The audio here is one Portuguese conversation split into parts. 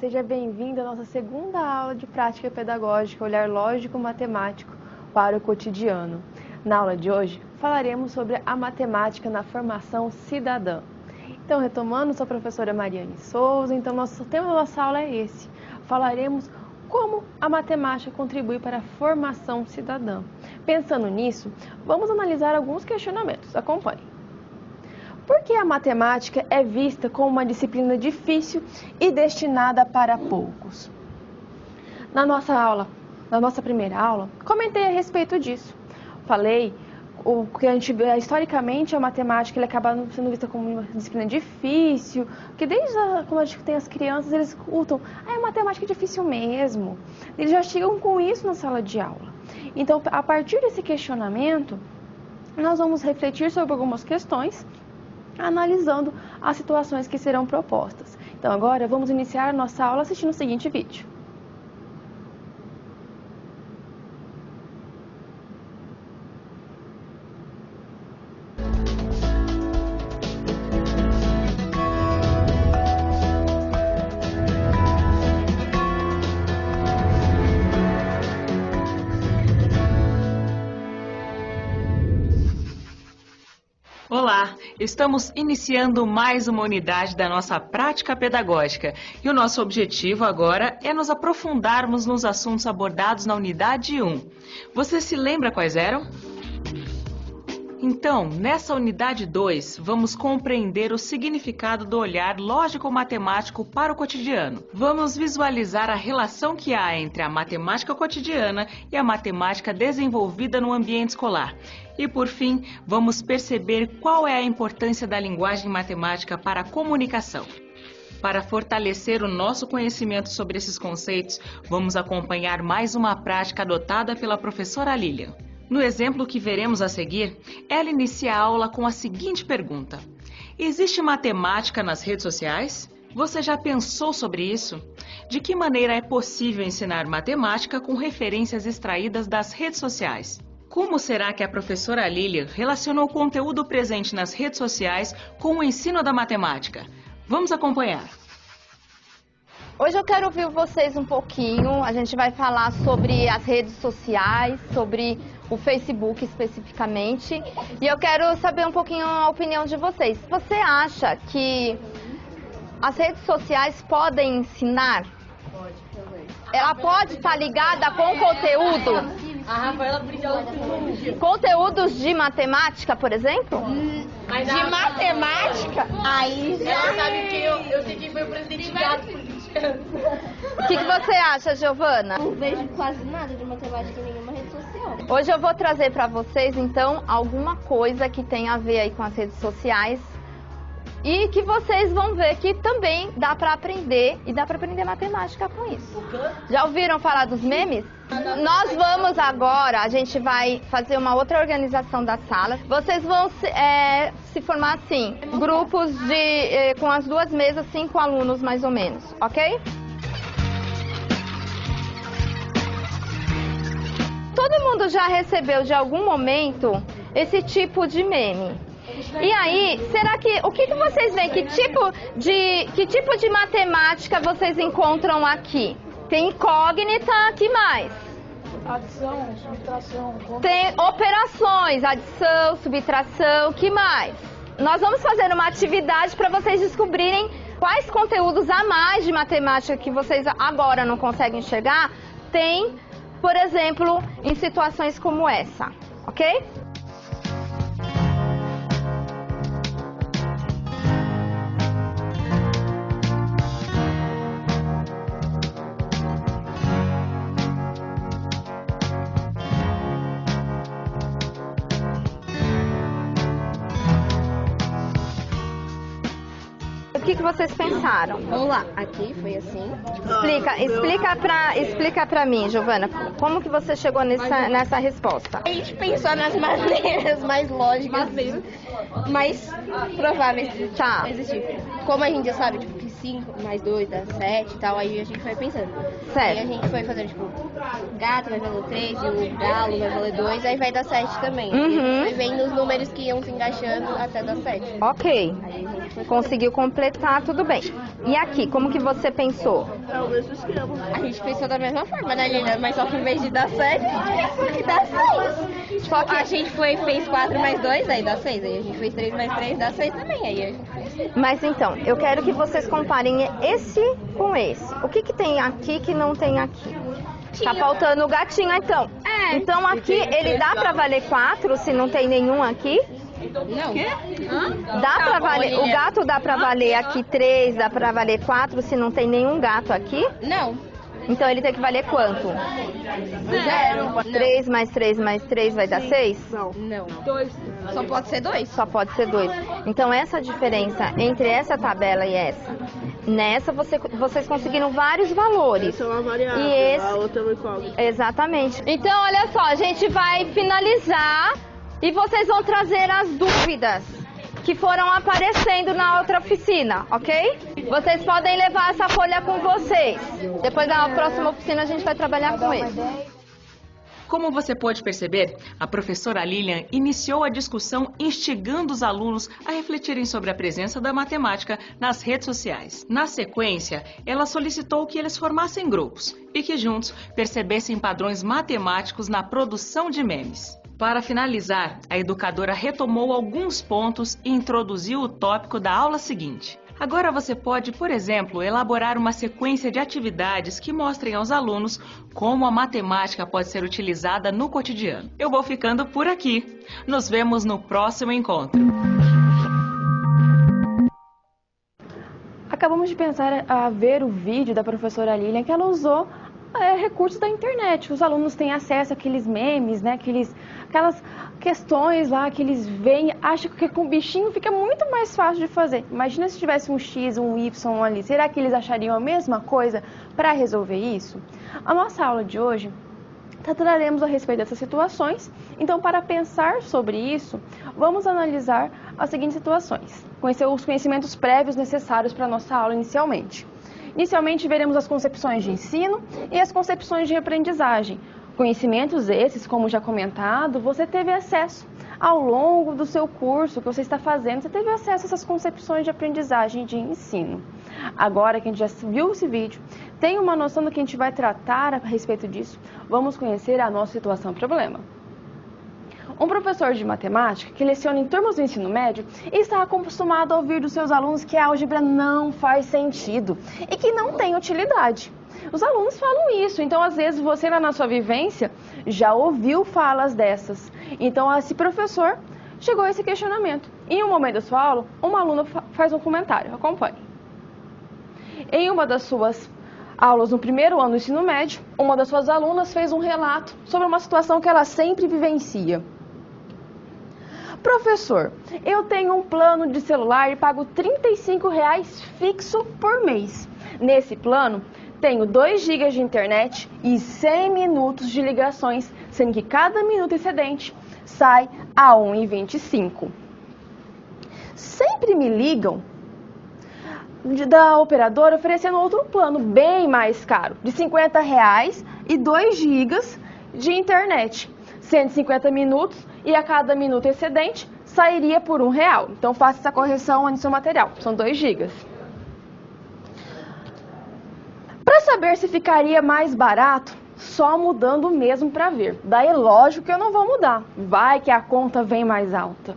seja bem-vindo à nossa segunda aula de prática pedagógica, olhar lógico-matemático para o cotidiano. Na aula de hoje, falaremos sobre a matemática na formação cidadã. Então, retomando, sou a professora Mariane Souza, então o tema da nossa aula é esse. Falaremos como a matemática contribui para a formação cidadã. Pensando nisso, vamos analisar alguns questionamentos. Acompanhe. Por que a matemática é vista como uma disciplina difícil e destinada para poucos? Na nossa primeira aula, comentei a respeito disso. Falei que historicamente a matemática acaba sendo vista como uma disciplina difícil, que desde quando a gente tem as crianças, eles escutam, a matemática é difícil mesmo. Eles já chegam com isso na sala de aula. Então, a partir desse questionamento, nós vamos refletir sobre algumas questões, analisando as situações que serão propostas. Então, agora vamos iniciar a nossa aula assistindo o seguinte vídeo. Olá, estamos iniciando mais uma unidade da nossa prática pedagógica e o nosso objetivo agora é nos aprofundarmos nos assuntos abordados na unidade 1. Você se lembra quais eram? Então, nessa unidade 2, vamos compreender o significado do olhar lógico-matemático para o cotidiano. Vamos visualizar a relação que há entre a matemática cotidiana e a matemática desenvolvida no ambiente escolar. E, por fim, vamos perceber qual é a importância da linguagem matemática para a comunicação. Para fortalecer o nosso conhecimento sobre esses conceitos, vamos acompanhar mais uma prática adotada pela professora Lilian. No exemplo que veremos a seguir, ela inicia a aula com a seguinte pergunta: existe matemática nas redes sociais? Você já pensou sobre isso? De que maneira é possível ensinar matemática com referências extraídas das redes sociais? Como será que a professora Lilian relacionou o conteúdo presente nas redes sociais com o ensino da matemática? Vamos acompanhar. Hoje eu quero ouvir vocês um pouquinho, a gente vai falar sobre as redes sociais, sobre o Facebook especificamente, e eu quero saber um pouquinho a opinião de vocês. Você acha que as redes sociais podem ensinar? Pode também. Ela pode estar ligada com conteúdo? A Rafaela brilhou com Conteúdos de matemática, por exemplo? de matemática? Aí já sabe que eu sei quem foi o presidente gato político. O que você acha, Giovana? Não vejo quase nada de matemática em nenhuma rede social. Hoje eu vou trazer para vocês, então, alguma coisa que tem a ver aí com as redes sociais e que vocês vão ver que também dá para aprender e dá para aprender matemática com isso. Já ouviram falar dos memes? Nós vamos agora, a gente vai fazer uma outra organização da sala. Vocês vão se formar assim, grupos com as duas mesas, 5 alunos mais ou menos, ok? Todo mundo já recebeu de algum momento esse tipo de meme. E aí, será que, o que vocês veem? Que tipo de matemática vocês encontram aqui? Tem incógnita, que mais? Adição, subtração, Tem operações, adição, subtração, que mais? Nós vamos fazer uma atividade para vocês descobrirem quais conteúdos a mais de matemática que vocês agora não conseguem enxergar tem, por exemplo, em situações como essa, ok? O que vocês pensaram? Vamos lá, aqui foi assim. Explica pra mim, Giovana, como que você chegou nessa resposta? A gente pensou nas maneiras mais lógicas, mais prováveis de Tá. existir. Como a gente já sabe, tipo, que 5 mais 2 dá 7 e tal, aí a gente foi pensando. Aí a Certo. gente foi fazendo, tipo, gato vai valer 3 e o galo vai valer 2, aí vai dar 7 também. Uhum. E a gente foi vendo os números que iam se encaixando até dar 7. Ok. Aí a gente foi Conseguiu completar, tudo bem. E aqui, como que você pensou? É o mesmo esquema. A gente pensou da mesma forma, né, Lina? Mas só que em vez de dar 7, a gente pensou que dá 6. Só que a gente fez 4 mais 2, aí dá 6. Aí a gente fez 3 mais 3, dá 6 também. Aí a gente fez 6. Mas então, eu quero que vocês comparem esse com esse. O que que tem aqui que não tem aqui? Tá faltando o gatinho, então. É. Então aqui ele dá pra valer 4 se não tem nenhum aqui? Não. Dá pra bom, valer, o Lilian. gato dá pra valer aqui 3, dá pra valer 4 se não tem nenhum gato aqui? Não. Então ele tem que valer quanto? 0. 3 mais 3 mais 3 vai dar 6? Não. 2. Só pode ser 2. Só pode ser 2. Então essa diferença entre essa tabela e essa, nessa vocês conseguiram vários valores. Essa é uma variável, E esse- a outra é uma incógnita. Exatamente. Então olha só, a gente vai finalizar e vocês vão trazer as dúvidas que foram aparecendo na outra oficina, ok? Vocês podem levar essa folha com vocês. Depois na próxima oficina a gente vai trabalhar com eles. Como você pode perceber, a professora Lilian iniciou a discussão instigando os alunos a refletirem sobre a presença da matemática nas redes sociais. Na sequência, ela solicitou que eles formassem grupos e que juntos percebessem padrões matemáticos na produção de memes. Para finalizar, a educadora retomou alguns pontos e introduziu o tópico da aula seguinte. Agora você pode, por exemplo, elaborar uma sequência de atividades que mostrem aos alunos como a matemática pode ser utilizada no cotidiano. Eu vou ficando por aqui. Nos vemos no próximo encontro. Acabamos de pensar a ver o vídeo da professora Lilian que ela usou recursos da internet. Os alunos têm acesso àqueles memes, né? Aquelas questões lá que eles veem, acham que com bichinho fica muito mais fácil de fazer. Imagina se tivesse um X, um Y ali. Será que eles achariam a mesma coisa para resolver isso? A nossa aula de hoje trataremos a respeito dessas situações. Então, para pensar sobre isso, vamos analisar as seguintes situações. Conhecer os conhecimentos prévios necessários para a nossa aula inicialmente. Inicialmente, veremos as concepções de ensino e as concepções de aprendizagem. Conhecimentos esses, como já comentado, você teve acesso ao longo do seu curso que você está fazendo, você teve acesso a essas concepções de aprendizagem e de ensino. Agora que a gente já viu esse vídeo, tem uma noção do que a gente vai tratar a respeito disso, vamos conhecer a nossa situação-problema. Um professor de matemática que leciona em turmas do ensino médio está acostumado a ouvir dos seus alunos que a álgebra não faz sentido e que não tem utilidade. Os alunos falam isso, então às vezes você lá na sua vivência já ouviu falas dessas. Então esse professor chegou a esse questionamento. Em um momento da sua aula, uma aluna faz um comentário, acompanhe. Em uma das suas aulas no primeiro ano do ensino médio, uma das suas alunas fez um relato sobre uma situação que ela sempre vivencia. Professor, eu tenho um plano de celular e pago R$ 35,00 fixo por mês. Nesse plano, tenho 2 GB de internet e 100 minutos de ligações, sendo que cada minuto excedente sai a R$ 1,25. Sempre me ligam da operadora oferecendo outro plano bem mais caro, de R$ 50,00 e 2 GB de internet, 150 minutos e a cada minuto excedente sairia por R$ 1,00. Então faça essa correção no seu material, são 2 GB. Para saber se ficaria mais barato, só mudando mesmo para ver. Daí lógico que eu não vou mudar, vai que a conta vem mais alta.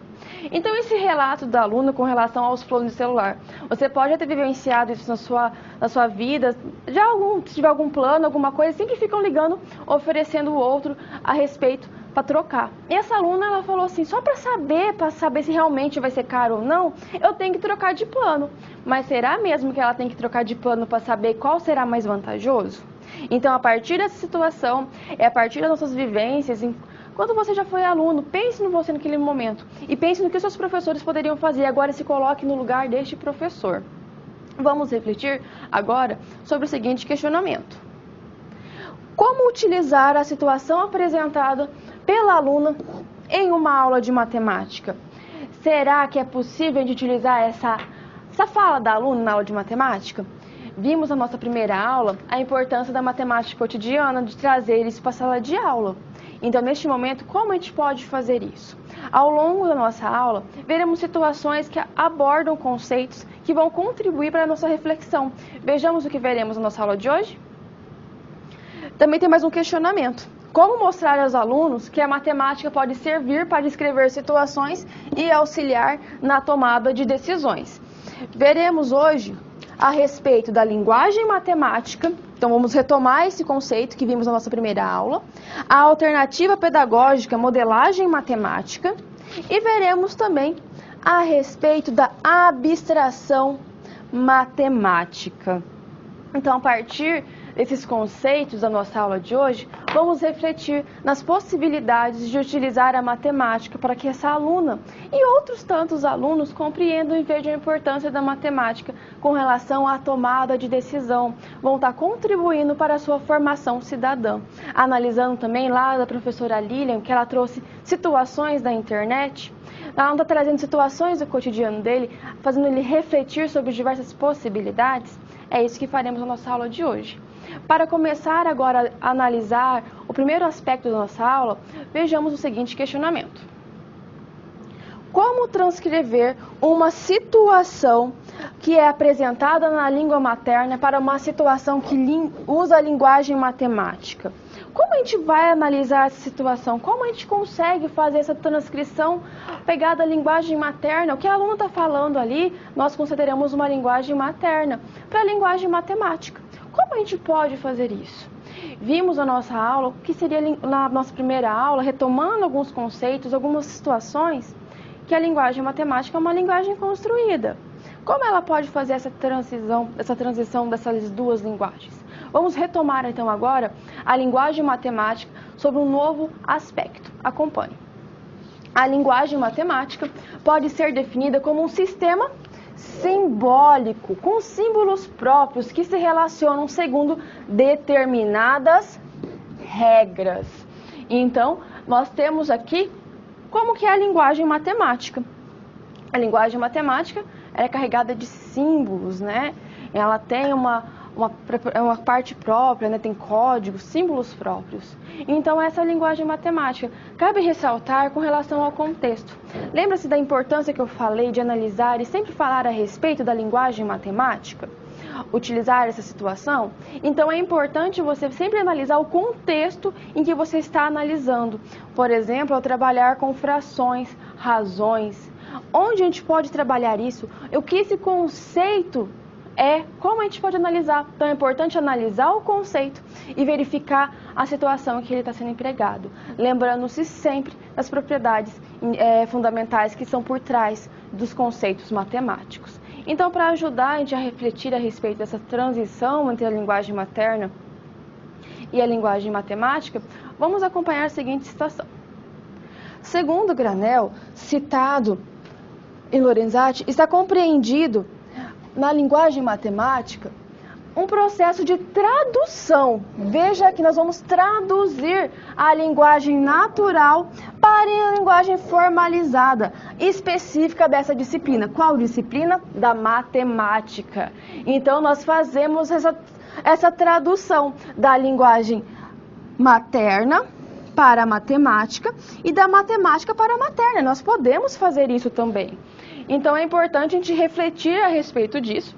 Então esse relato da aluna com relação aos planos de celular, você pode ter vivenciado isso na sua vida, se tiver algum plano, alguma coisa, sempre ficam ligando, oferecendo o outro a respeito para trocar. E essa aluna, ela falou assim, só para saber se realmente vai ser caro ou não, eu tenho que trocar de plano. Mas será mesmo que ela tem que trocar de plano para saber qual será mais vantajoso? Então, a partir dessa situação, a partir das nossas vivências, quando você já foi aluno, pense no você naquele momento e pense no que os seus professores poderiam fazer. Agora se coloque no lugar deste professor. Vamos refletir agora sobre o seguinte questionamento. Como utilizar a situação apresentada pela aluna em uma aula de matemática? Será que é possível de utilizar essa Essa fala da aluna na aula de matemática, vimos na nossa primeira aula a importância da matemática cotidiana, de trazer isso para a sala de aula. Então, neste momento, como a gente pode fazer isso? Ao longo da nossa aula, veremos situações que abordam conceitos que vão contribuir para a nossa reflexão. Vejamos o que veremos na nossa aula de hoje? Também tem mais um questionamento. Como mostrar aos alunos que a matemática pode servir para descrever situações e auxiliar na tomada de decisões? Veremos hoje a respeito da linguagem matemática, então vamos retomar esse conceito que vimos na nossa primeira aula, a alternativa pedagógica, modelagem matemática, e veremos também a respeito da abstração matemática. Então, a partir desses conceitos da nossa aula de hoje, vamos refletir nas possibilidades de utilizar a matemática para que essa aluna e outros tantos alunos compreendam e vejam a importância da matemática com relação à tomada de decisão, vão estar contribuindo para a sua formação cidadã. Analisando também lá da professora Lilian, que ela trouxe situações da internet, ela está trazendo situações do cotidiano dele, fazendo ele refletir sobre diversas possibilidades. É isso que faremos na nossa aula de hoje. Para começar agora a analisar o primeiro aspecto da nossa aula, vejamos o seguinte questionamento. Como transcrever uma situação que é apresentada na língua materna para uma situação que usa a linguagem matemática? Como a gente vai analisar essa situação? Como a gente consegue fazer essa transcrição pegada à linguagem materna? O que a aluna está falando ali, nós consideramos uma linguagem materna para a linguagem matemática. Como a gente pode fazer isso? Vimos na nossa aula, que seria na nossa primeira aula, retomando alguns conceitos, algumas situações, que a linguagem matemática é uma linguagem construída. Como ela pode fazer essa transição dessas duas linguagens? Vamos retomar então agora a linguagem matemática sobre um novo aspecto. Acompanhe. A linguagem matemática pode ser definida como um sistema simbólico, com símbolos próprios que se relacionam segundo determinadas regras. Então, nós temos aqui como que é a linguagem matemática. A linguagem matemática é carregada de símbolos, né? Ela tem uma parte própria, né? Tem códigos, símbolos próprios. Então, essa é a linguagem matemática. Cabe ressaltar com relação ao contexto. Lembra-se da importância que eu falei de analisar e sempre falar a respeito da linguagem matemática? Utilizar essa situação? Então, é importante você sempre analisar o contexto em que você está analisando. Por exemplo, ao trabalhar com frações, razões. Onde a gente pode trabalhar isso? O que esse conceito como a gente pode analisar. Então é importante analisar o conceito e verificar a situação em que ele está sendo empregado. Lembrando-se sempre das propriedades fundamentais que são por trás dos conceitos matemáticos. Então, para ajudar a gente a refletir a respeito dessa transição entre a linguagem materna e a linguagem matemática, vamos acompanhar a seguinte situação. Segundo Granel, citado em Lorenzetti, está compreendido na linguagem matemática, um processo de tradução. Veja que nós vamos traduzir a linguagem natural para a linguagem formalizada, específica dessa disciplina. Qual disciplina? Da matemática. Então, nós fazemos essa tradução da linguagem materna para a matemática e da matemática para a materna. Nós podemos fazer isso também. Então, é importante a gente refletir a respeito disso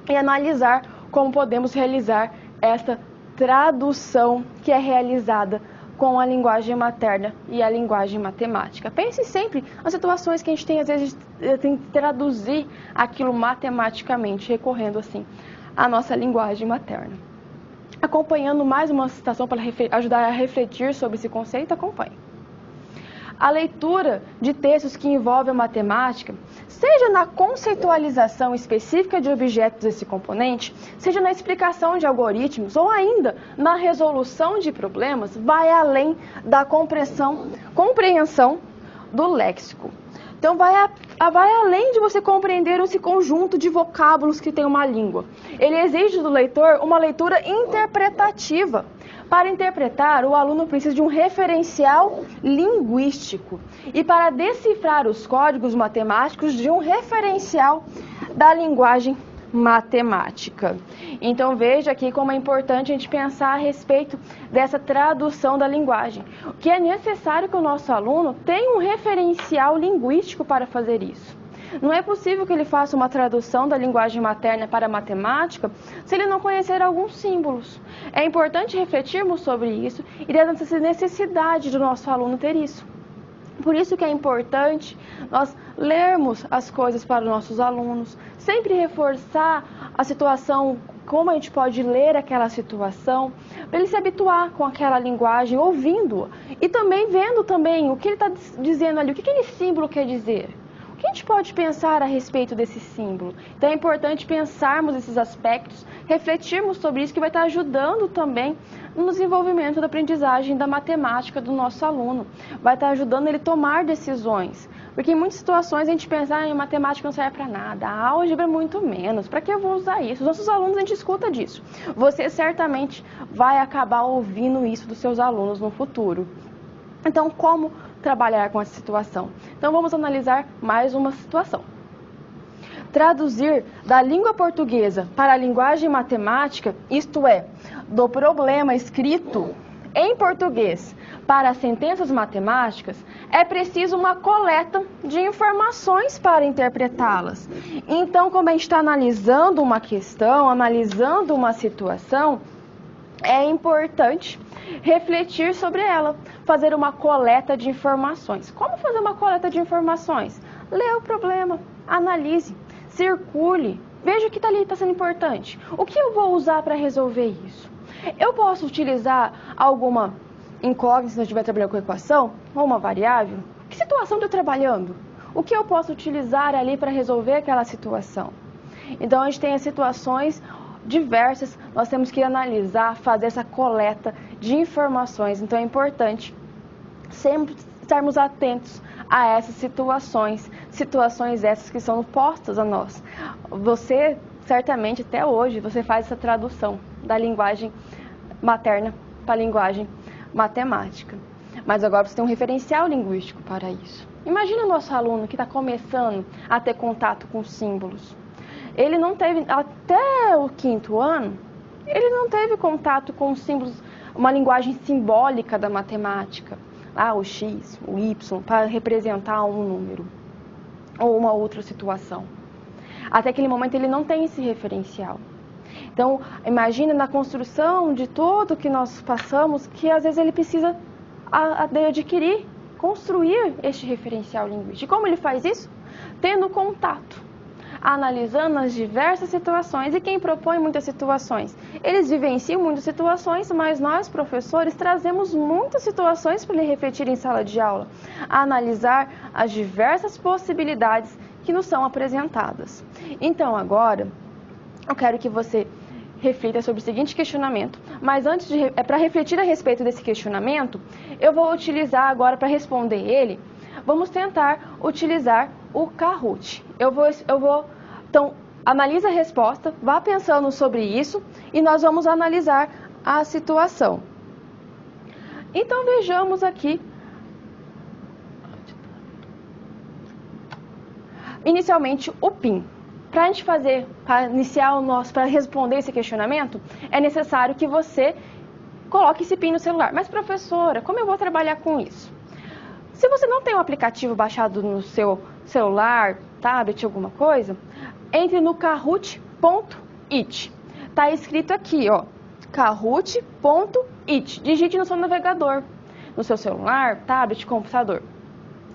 e analisar como podemos realizar esta tradução que é realizada com a linguagem materna e a linguagem matemática. Pense sempre nas situações que a gente tem, às vezes, tem que traduzir aquilo matematicamente, recorrendo assim à nossa linguagem materna. Acompanhando mais uma citação para ajudar a refletir sobre esse conceito, acompanhe. A leitura de textos que envolvem a matemática, seja na conceitualização específica de objetos desse componente, seja na explicação de algoritmos ou ainda na resolução de problemas, vai além da compreensão do léxico. Então, vai além de você compreender esse conjunto de vocábulos que tem uma língua. Ele exige do leitor uma leitura interpretativa. Para interpretar, o aluno precisa de um referencial linguístico. E para decifrar os códigos matemáticos, de um referencial da linguagem matemática. Então veja aqui como é importante a gente pensar a respeito dessa tradução da linguagem, que é necessário que o nosso aluno tenha um referencial linguístico para fazer isso. Não é possível que ele faça uma tradução da linguagem materna para a matemática se ele não conhecer alguns símbolos. É importante refletirmos sobre isso e dessa necessidade do nosso aluno ter isso. Por isso que é importante nós lermos as coisas para os nossos alunos, sempre reforçar a situação, como a gente pode ler aquela situação, para ele se habituar com aquela linguagem, ouvindo e também vendo também o que ele está dizendo ali, o que aquele símbolo quer dizer. O que a gente pode pensar a respeito desse símbolo? Então é importante pensarmos esses aspectos, refletirmos sobre isso, que vai estar ajudando também no desenvolvimento da aprendizagem da matemática do nosso aluno. Vai estar ajudando ele a tomar decisões. Porque em muitas situações a gente pensa, a matemática não serve para nada, a álgebra muito menos, para que eu vou usar isso? Os nossos alunos, a gente escuta disso. Você certamente vai acabar ouvindo isso dos seus alunos no futuro. Então, como trabalhar com essa situação? Então, vamos analisar mais uma situação. Traduzir da língua portuguesa para a linguagem matemática, isto é, do problema escrito em português para as sentenças matemáticas, é preciso uma coleta de informações para interpretá-las. Então, como a gente está analisando uma questão, analisando uma situação, é importante refletir sobre ela, fazer uma coleta de informações. Como fazer uma coleta de informações? Lê o problema, analise, circule, veja o que está ali, está sendo importante. O que eu vou usar para resolver isso? Eu posso utilizar alguma incógnita se eu estiver trabalhando com equação, ou uma variável? Que situação estou trabalhando? O que eu posso utilizar ali para resolver aquela situação? Então, a gente tem as situações diversas, nós temos que analisar, fazer essa coleta de informações. Então, é importante sempre estarmos atentos a essas situações essas que são postas a nós. Você, certamente, até hoje, você faz essa tradução da linguagem materna para a linguagem matemática. Mas agora você tem um referencial linguístico para isso. Imagina o nosso aluno que está começando a ter contato com símbolos. Ele não teve, até o 5º ano, ele não teve contato com símbolos, uma linguagem simbólica da matemática. O X, o Y, para representar um número ou uma outra situação. Até aquele momento ele não tem esse referencial. Então, imagina na construção de tudo que nós passamos, que às vezes ele precisa adquirir, construir este referencial linguístico. E como ele faz isso? Tendo contato, analisando as diversas situações. E quem propõe muitas situações? Eles vivenciam muitas situações, mas nós, professores, trazemos muitas situações para ele refletir em sala de aula, analisar as diversas possibilidades que nos são apresentadas. Então, agora, eu quero que você reflita sobre o seguinte questionamento, mas antes para refletir a respeito desse questionamento, eu vou utilizar agora para responder ele, vamos tentar utilizar o Kahoot. Então, analise a resposta, vá pensando sobre isso e nós vamos analisar a situação. Então, vejamos aqui. Inicialmente, o PIN. Para a gente para responder esse questionamento, é necessário que você coloque esse PIN no celular. Mas, professora, como eu vou trabalhar com isso? Se você não tem um aplicativo baixado no seu celular, tablet, alguma coisa, entre no kahoot.it. Está escrito aqui, ó, kahoot.it. Digite no seu navegador, no seu celular, tablet, computador.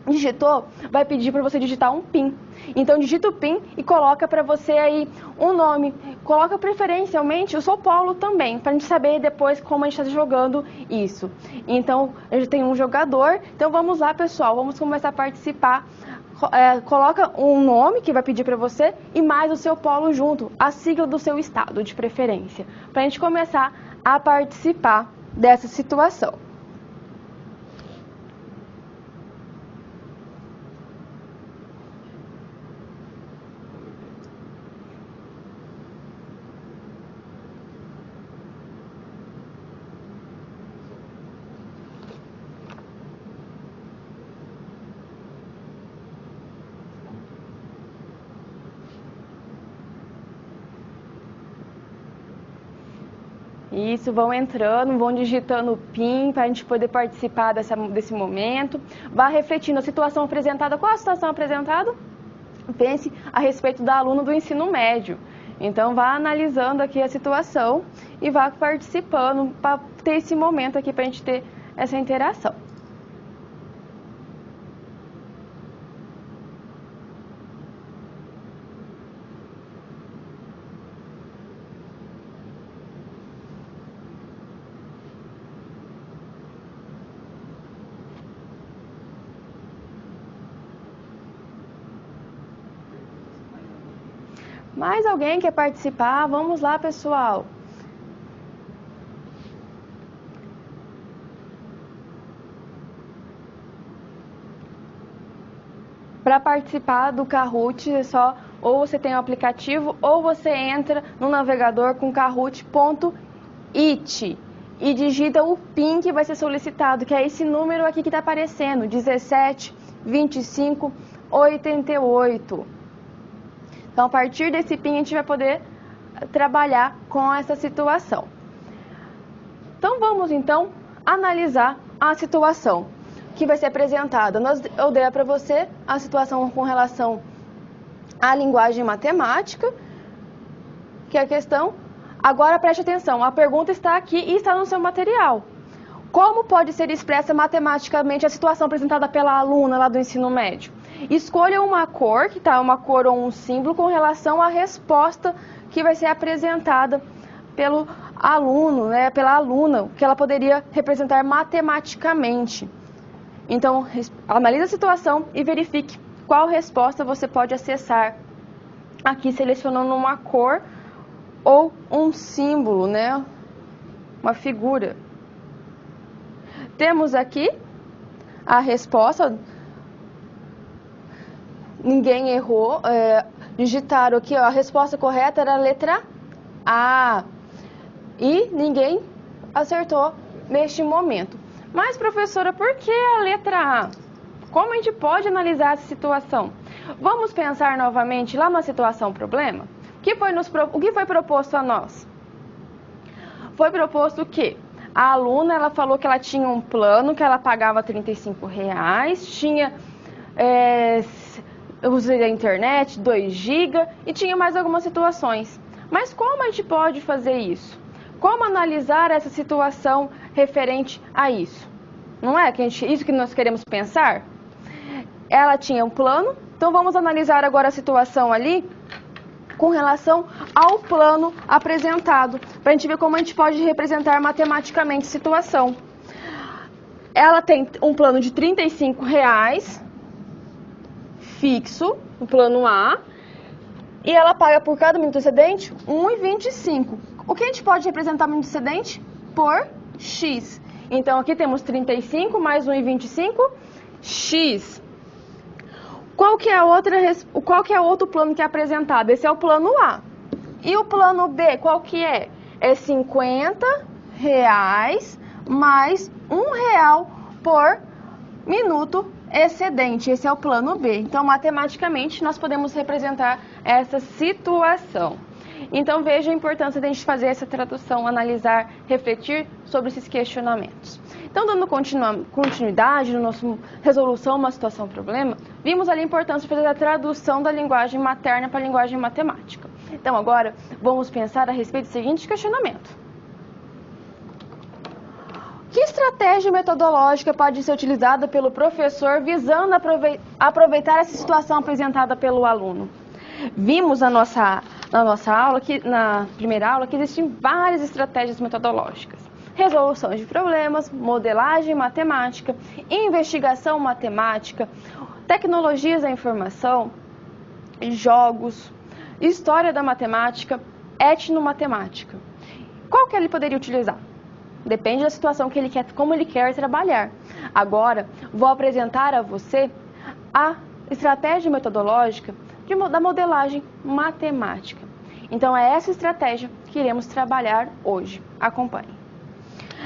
Digitou, vai pedir para você digitar um PIN. Então, digita o PIN e coloca para você aí um nome. Coloca preferencialmente o seu polo também, para a gente saber depois como a gente está jogando isso. Então, a gente tem um jogador. Então, vamos lá, pessoal, vamos começar a participar. Coloca um nome que vai pedir para você e mais o seu polo junto, a sigla do seu estado de preferência, para a gente começar a participar dessa situação. Isso, vão entrando, vão digitando o PIN para a gente poder participar desse momento. Vá refletindo a situação apresentada. Qual a situação apresentada? Pense a respeito da aluna do ensino médio. Então, vá analisando aqui a situação e vá participando para ter esse momento aqui para a gente ter essa interação. Mais alguém quer participar? Vamos lá, pessoal. Para participar do Kahoot, é só ou você tem o aplicativo ou você entra no navegador com kahoot.it e digita o PIN que vai ser solicitado, que é esse número aqui que está aparecendo, 17 25 88. Então, a partir desse PIN, a gente vai poder trabalhar com essa situação. Então, vamos, então, analisar a situação que vai ser apresentada. Eu dei para você a situação com relação à linguagem matemática, que é a questão. Agora, preste atenção, a pergunta está aqui e está no seu material. Como pode ser expressa matematicamente a situação apresentada pela aluna lá do ensino médio? Escolha uma cor, que tá uma cor ou um símbolo, com relação à resposta que vai ser apresentada pelo aluno, né, pela aluna, que ela poderia representar matematicamente. Então, analise a situação e verifique qual resposta você pode acessar. Aqui, selecionando uma cor ou um símbolo, né, uma figura. Temos aqui a resposta. Ninguém errou, digitaram aqui, ó, a resposta correta era a letra A. E ninguém acertou neste momento. Mas, professora, por que a letra A? Como a gente pode analisar essa situação? Vamos pensar novamente lá na situação problema? O que foi proposto a nós? Foi proposto que a aluna, ela falou que ela tinha um plano, que ela pagava R$35, tinha... eu usei a internet, 2 GB e tinha mais algumas situações. Mas como a gente pode fazer isso? Como analisar essa situação referente a isso? Não é isso que nós queremos pensar? Ela tinha um plano, então vamos analisar agora a situação ali com relação ao plano apresentado, para a gente ver como a gente pode representar matematicamente a situação. Ela tem um plano de R$35, fixo, o plano A, e ela paga por cada minuto excedente R$1,25. O que a gente pode representar o minuto excedente? Por X. Então, aqui temos 35 mais 1,25, X. Qual que é o outro plano que é apresentado? Esse é o plano A. E o plano B, qual que é? É R$50 mais R$1 por minuto excedente. Esse é o plano B. Então, matematicamente, nós podemos representar essa situação. Então, veja a importância de a gente fazer essa tradução, analisar, refletir sobre esses questionamentos. Então, dando continuidade na nossa resolução de uma situação-problema, vimos ali a importância de fazer a tradução da linguagem materna para a linguagem matemática. Então, agora, vamos pensar a respeito do seguinte questionamento. Que estratégia metodológica pode ser utilizada pelo professor visando aproveitar essa situação apresentada pelo aluno? Vimos na nossa aula, na primeira aula, que existem várias estratégias metodológicas. Resolução de problemas, modelagem matemática, investigação matemática, tecnologias da informação, jogos, história da matemática, etnomatemática. Qual que ele poderia utilizar? Depende da situação que ele quer, como ele quer trabalhar. Agora, vou apresentar a você a estratégia metodológica da modelagem matemática. Então, é essa estratégia que iremos trabalhar hoje. Acompanhe.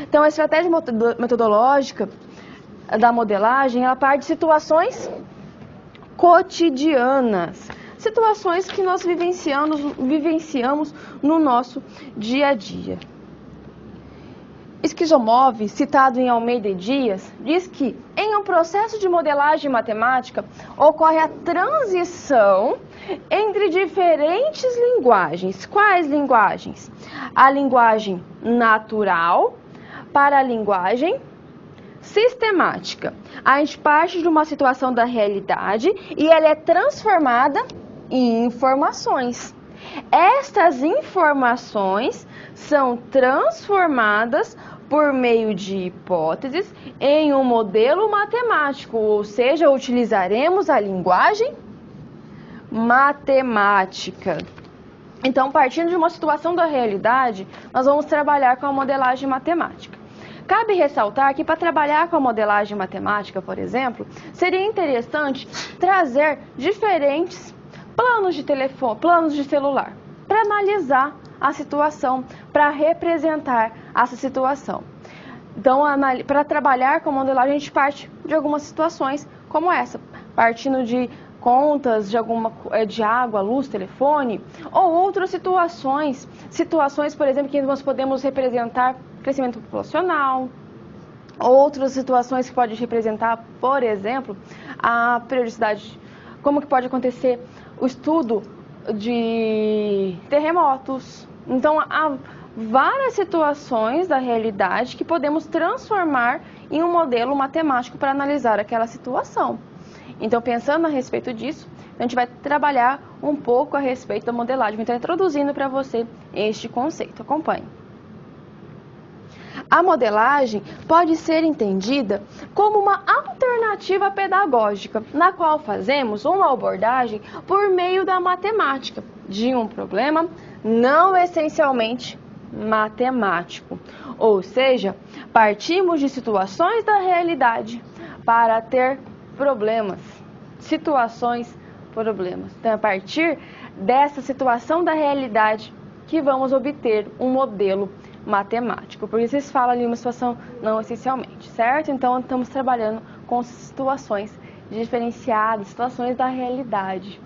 Então, a estratégia metodológica da modelagem, ela parte de situações cotidianas. Situações que nós vivenciamos no nosso dia a dia. Skijomov, citado em Almeida e Dias, diz que em um processo de modelagem matemática ocorre a transição entre diferentes linguagens. Quais linguagens? A linguagem natural para a linguagem sistemática. A gente parte de uma situação da realidade e ela é transformada em informações. Estas informações são transformadas por meio de hipóteses em um modelo matemático, ou seja, utilizaremos a linguagem matemática. Então, partindo de uma situação da realidade, nós vamos trabalhar com a modelagem matemática. Cabe ressaltar que para trabalhar com a modelagem matemática, por exemplo, seria interessante trazer diferentes planos de telefone, planos de celular, para analisar a situação, para representar essa situação. Então, para trabalhar com a modelagem, a gente parte de algumas situações como essa, partindo de contas de água, luz, telefone, ou outras situações, por exemplo, que nós podemos representar crescimento populacional, outras situações que podem representar, por exemplo, a periodicidade, como que pode acontecer o estudo de terremotos. Então, há várias situações da realidade que podemos transformar em um modelo matemático para analisar aquela situação. Então, pensando a respeito disso, a gente vai trabalhar um pouco a respeito da modelagem. Então, introduzindo para você este conceito. Acompanhe. A modelagem pode ser entendida como uma alternativa pedagógica, na qual fazemos uma abordagem por meio da matemática de um problema não essencialmente matemático. Ou seja, partimos de situações da realidade para ter problemas, problemas. Então, a partir dessa situação da realidade que vamos obter um modelo matemático. Por isso, vocês falam ali uma situação não essencialmente, certo? Então, estamos trabalhando com situações diferenciadas, situações da realidade,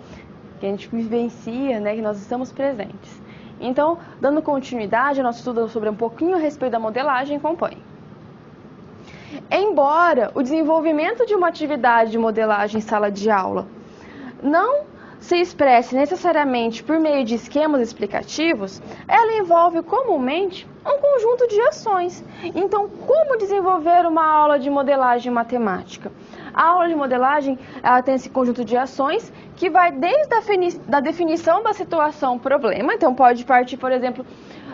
que a gente vivencia, né, que nós estamos presentes. Então, dando continuidade ao nosso estudo sobre um pouquinho a respeito da modelagem, acompanhe. Embora o desenvolvimento de uma atividade de modelagem em sala de aula não se expresse necessariamente por meio de esquemas explicativos, ela envolve comumente um conjunto de ações. Então, como desenvolver uma aula de modelagem matemática? A aula de modelagem, ela tem esse conjunto de ações que vai desde a definição da situação problema. Então, pode partir, por exemplo,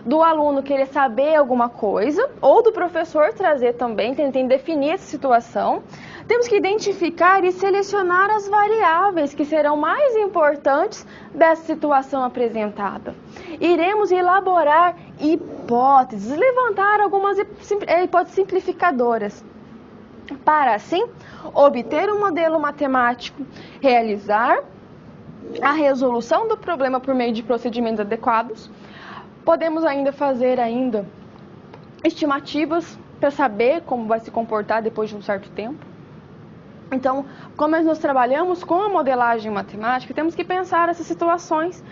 do aluno querer saber alguma coisa, ou do professor trazer também, tentar definir essa situação. Temos que identificar e selecionar as variáveis que serão mais importantes dessa situação apresentada. Iremos elaborar hipóteses, levantar algumas hipóteses simplificadoras, para assim obter um modelo matemático, realizar a resolução do problema por meio de procedimentos adequados. Podemos ainda fazer estimativas para saber como vai se comportar depois de um certo tempo. Então, como nós trabalhamos com a modelagem matemática, temos que pensar essas situações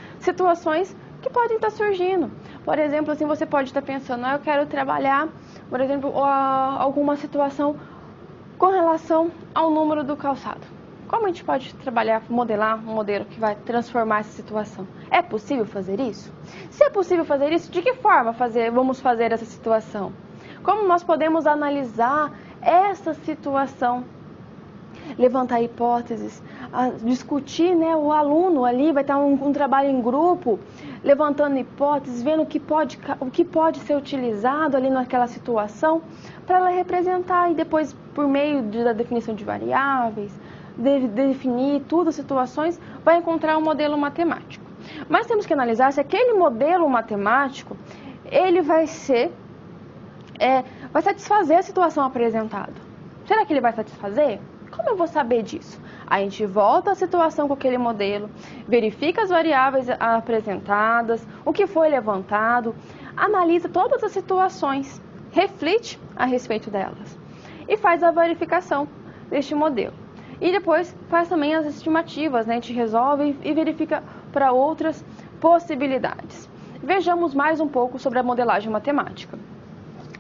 que podem estar surgindo. Por exemplo, assim, você pode estar pensando, eu quero trabalhar, por exemplo, alguma situação com relação ao número do calçado. Como a gente pode trabalhar, modelar um modelo que vai transformar essa situação? É possível fazer isso? Se é possível fazer isso, de que forma vamos fazer essa situação? Como nós podemos analisar essa situação? Levantar hipóteses, discutir, né? O aluno ali vai estar um trabalho em grupo, levantando hipóteses, vendo o que pode ser utilizado ali naquela situação para ela representar, e depois, por meio da definição de variáveis, definir tudo as situações, vai encontrar um modelo matemático. Mas temos que analisar se aquele modelo matemático ele vai satisfazer a situação apresentada. Será que ele vai satisfazer? Como eu vou saber disso? A gente volta à situação com aquele modelo, verifica as variáveis apresentadas, o que foi levantado, analisa todas as situações, reflete a respeito delas e faz a verificação deste modelo. E depois faz também as estimativas, né? A gente resolve e verifica para outras possibilidades. Vejamos mais um pouco sobre a modelagem matemática.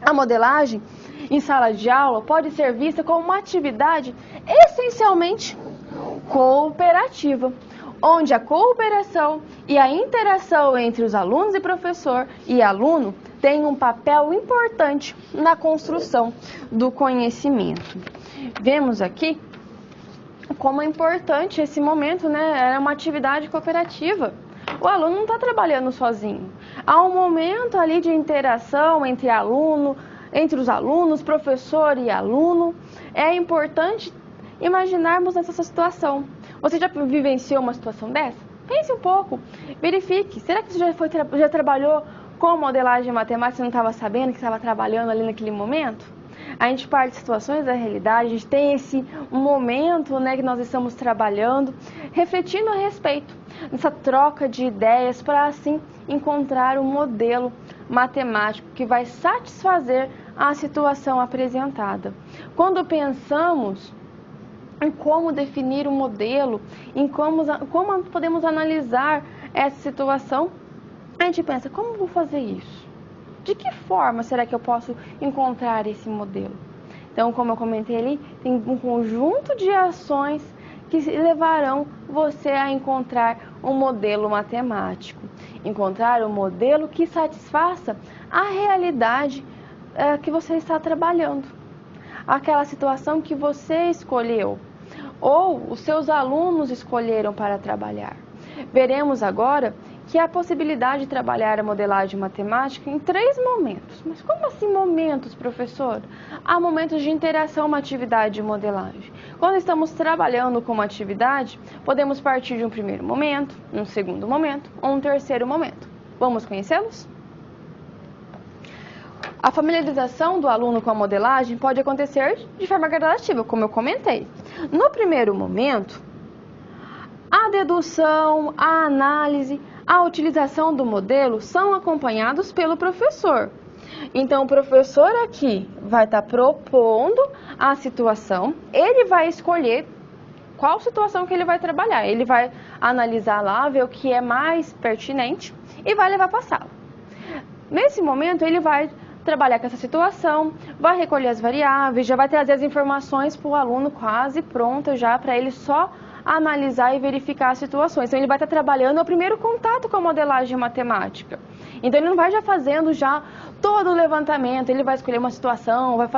A modelagem em sala de aula pode ser vista como uma atividade essencialmente cooperativa, onde a cooperação e a interação entre os alunos e professor e aluno tem um papel importante na construção do conhecimento. Vemos aqui como é importante esse momento, né? É uma atividade cooperativa. O aluno não está trabalhando sozinho. Há um momento ali de interação entre os alunos, professor e aluno. É importante imaginarmos nessa situação. Você já vivenciou uma situação dessa? Pense um pouco, verifique. Será que você já trabalhou com modelagem matemática e não estava sabendo que estava trabalhando ali naquele momento? A gente parte de situações da realidade, a gente tem esse momento, né, que nós estamos trabalhando, refletindo a respeito dessa troca de ideias para assim encontrar um modelo matemático que vai satisfazer a situação apresentada. Quando pensamos em como definir um modelo, em como podemos analisar essa situação, a gente pensa, como vou fazer isso? De que forma será que eu posso encontrar esse modelo? Então, como eu comentei ali, tem um conjunto de ações que levarão você a encontrar um modelo matemático. Encontrar um modelo que satisfaça a realidade que você está trabalhando. Aquela situação que você escolheu ou os seus alunos escolheram para trabalhar. Veremos agora que há a possibilidade de trabalhar a modelagem matemática em 3 momentos. Mas como assim momentos, professor? Há momentos de interação uma atividade de modelagem. Quando estamos trabalhando com uma atividade, podemos partir de um primeiro momento, um segundo momento ou um terceiro momento. Vamos conhecê-los? A familiarização do aluno com a modelagem pode acontecer de forma gradativa, como eu comentei. No primeiro momento, a dedução, a análise, a utilização do modelo são acompanhados pelo professor. Então, o professor aqui vai estar propondo a situação, ele vai escolher qual situação que ele vai trabalhar. Ele vai analisar lá, ver o que é mais pertinente e vai levar para a sala. Nesse momento, ele vai trabalhar com essa situação, vai recolher as variáveis, já vai trazer as informações para o aluno quase pronta já para ele só analisar e verificar as situações. Então, ele vai estar trabalhando o primeiro contato com a modelagem matemática. Então, ele não vai já fazendo já todo o levantamento, ele vai escolher uma situação, vai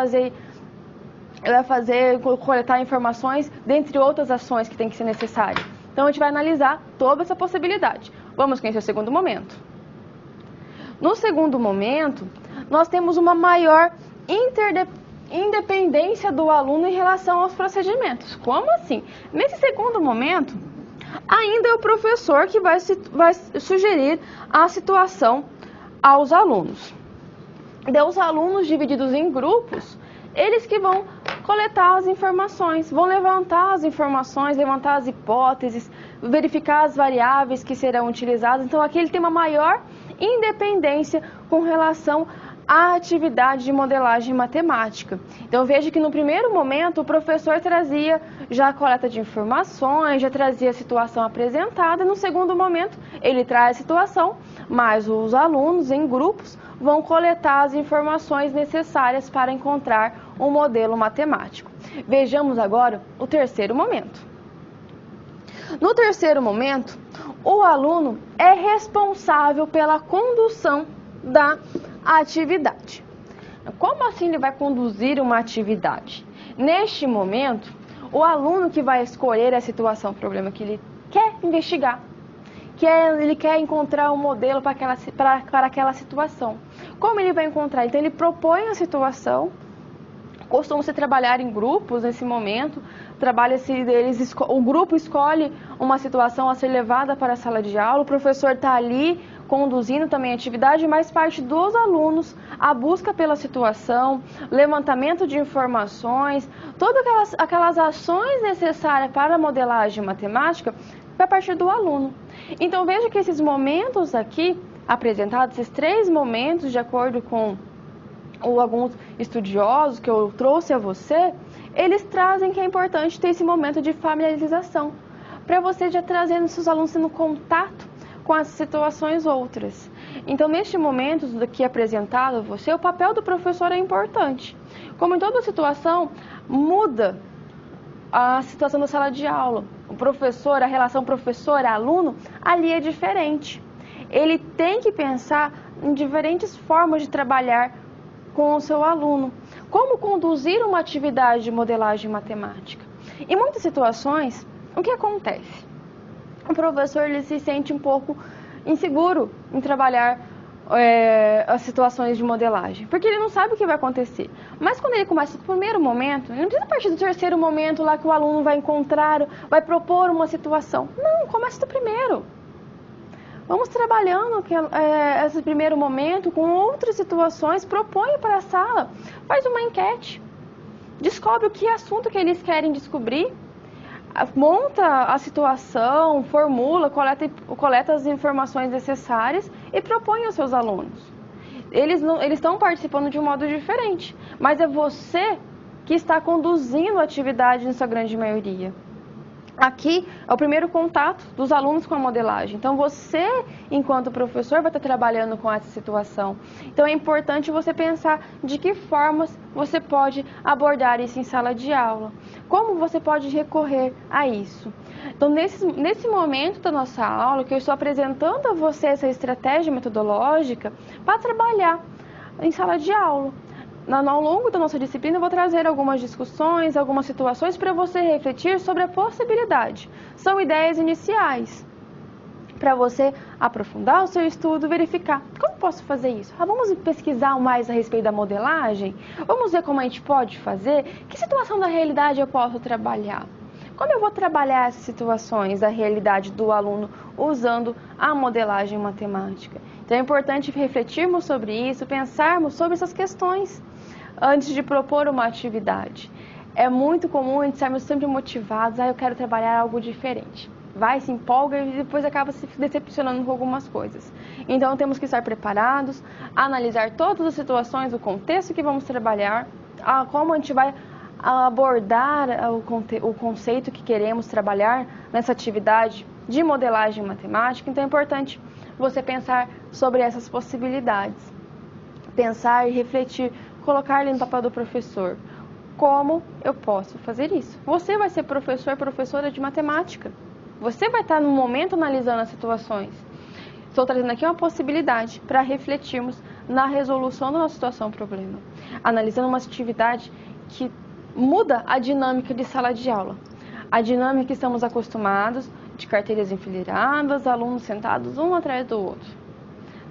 coletar informações, dentre outras ações que tem que ser necessárias. Então, a gente vai analisar toda essa possibilidade. Vamos conhecer o segundo momento. No segundo momento, nós temos uma maior independência do aluno em relação aos procedimentos. Como assim? Nesse segundo momento, ainda é o professor que vai sugerir a situação aos alunos. Então, os alunos divididos em grupos, eles que vão coletar as informações, vão levantar as informações, levantar as hipóteses, verificar as variáveis que serão utilizadas. Então, aqui ele tem uma maior independência com relação à atividade de modelagem matemática. Então, veja que no primeiro momento o professor trazia já a coleta de informações, já trazia a situação apresentada. No segundo momento, ele traz a situação, mas os alunos em grupos vão coletar as informações necessárias para encontrar um modelo matemático. Vejamos agora o terceiro momento. No terceiro momento, o aluno é responsável pela condução da atividade. Como assim ele vai conduzir uma atividade? Neste momento, o aluno que vai escolher a situação, o problema que ele quer investigar, ele quer encontrar um modelo para aquela situação. Como ele vai encontrar? Então, ele propõe a situação, costuma-se trabalhar em grupos nesse momento, o grupo escolhe uma situação a ser levada para a sala de aula, o professor está ali conduzindo também a atividade, mas parte dos alunos, a busca pela situação, levantamento de informações, todas aquelas ações necessárias para a modelagem matemática, vai partir do aluno. Então, veja que esses momentos aqui, apresentados, esses 3 momentos, de acordo com alguns estudiosos que eu trouxe a você, eles trazem que é importante ter esse momento de familiarização, para você já trazendo seus alunos tendo contato com as situações outras. Então, neste momento aqui apresentado a você, o papel do professor é importante. Como em toda situação, muda a situação da sala de aula. O professor, a relação professor-aluno, ali é diferente. Ele tem que pensar em diferentes formas de trabalhar com o seu aluno. Como conduzir uma atividade de modelagem matemática? Em muitas situações, o que acontece? O professor ele se sente um pouco inseguro em trabalhar as situações de modelagem, porque ele não sabe o que vai acontecer. Mas quando ele começa no primeiro momento, ele não precisa partir do terceiro momento lá que o aluno vai encontrar, vai propor uma situação. Não, começa do primeiro. Vamos trabalhando esse primeiro momento com outras situações, propõe para a sala, faz uma enquete, descobre o que assunto que eles querem descobrir, monta a situação, formula, coleta as informações necessárias e propõe aos seus alunos. Eles estão participando de um modo diferente, mas é você que está conduzindo a atividade na sua grande maioria. Aqui é o primeiro contato dos alunos com a modelagem. Então, você, enquanto professor, vai estar trabalhando com essa situação. Então, é importante você pensar de que formas você pode abordar isso em sala de aula. Como você pode recorrer a isso. Então, nesse momento da nossa aula, que eu estou apresentando a você essa estratégia metodológica para trabalhar em sala de aula. Ao longo da nossa disciplina, eu vou trazer algumas discussões, algumas situações para você refletir sobre a possibilidade. São ideias iniciais para você aprofundar o seu estudo, verificar como posso fazer isso. Vamos pesquisar mais a respeito da modelagem? Vamos ver como a gente pode fazer? Que situação da realidade eu posso trabalhar? Como eu vou trabalhar essas situações da realidade do aluno usando a modelagem matemática? Então é importante refletirmos sobre isso, pensarmos sobre essas questões antes de propor uma atividade. É muito comum a gente estarmos sempre motivados, eu quero trabalhar algo diferente. Vai, se empolga e depois acaba se decepcionando com algumas coisas. Então temos que estar preparados, analisar todas as situações, o contexto que vamos trabalhar, como a gente vai abordar o conceito que queremos trabalhar nessa atividade de modelagem matemática. Então é importante você pensar sobre essas possibilidades. Pensar e refletir, colocar ali no papel do professor. Como eu posso fazer isso? Você vai ser professor, professora de matemática. Você vai estar no momento analisando as situações. Estou trazendo aqui uma possibilidade para refletirmos na resolução da nossa situação-problema. Analisando uma atividade que muda a dinâmica de sala de aula. A dinâmica que estamos acostumados, de carteiras enfileiradas, alunos sentados um atrás do outro.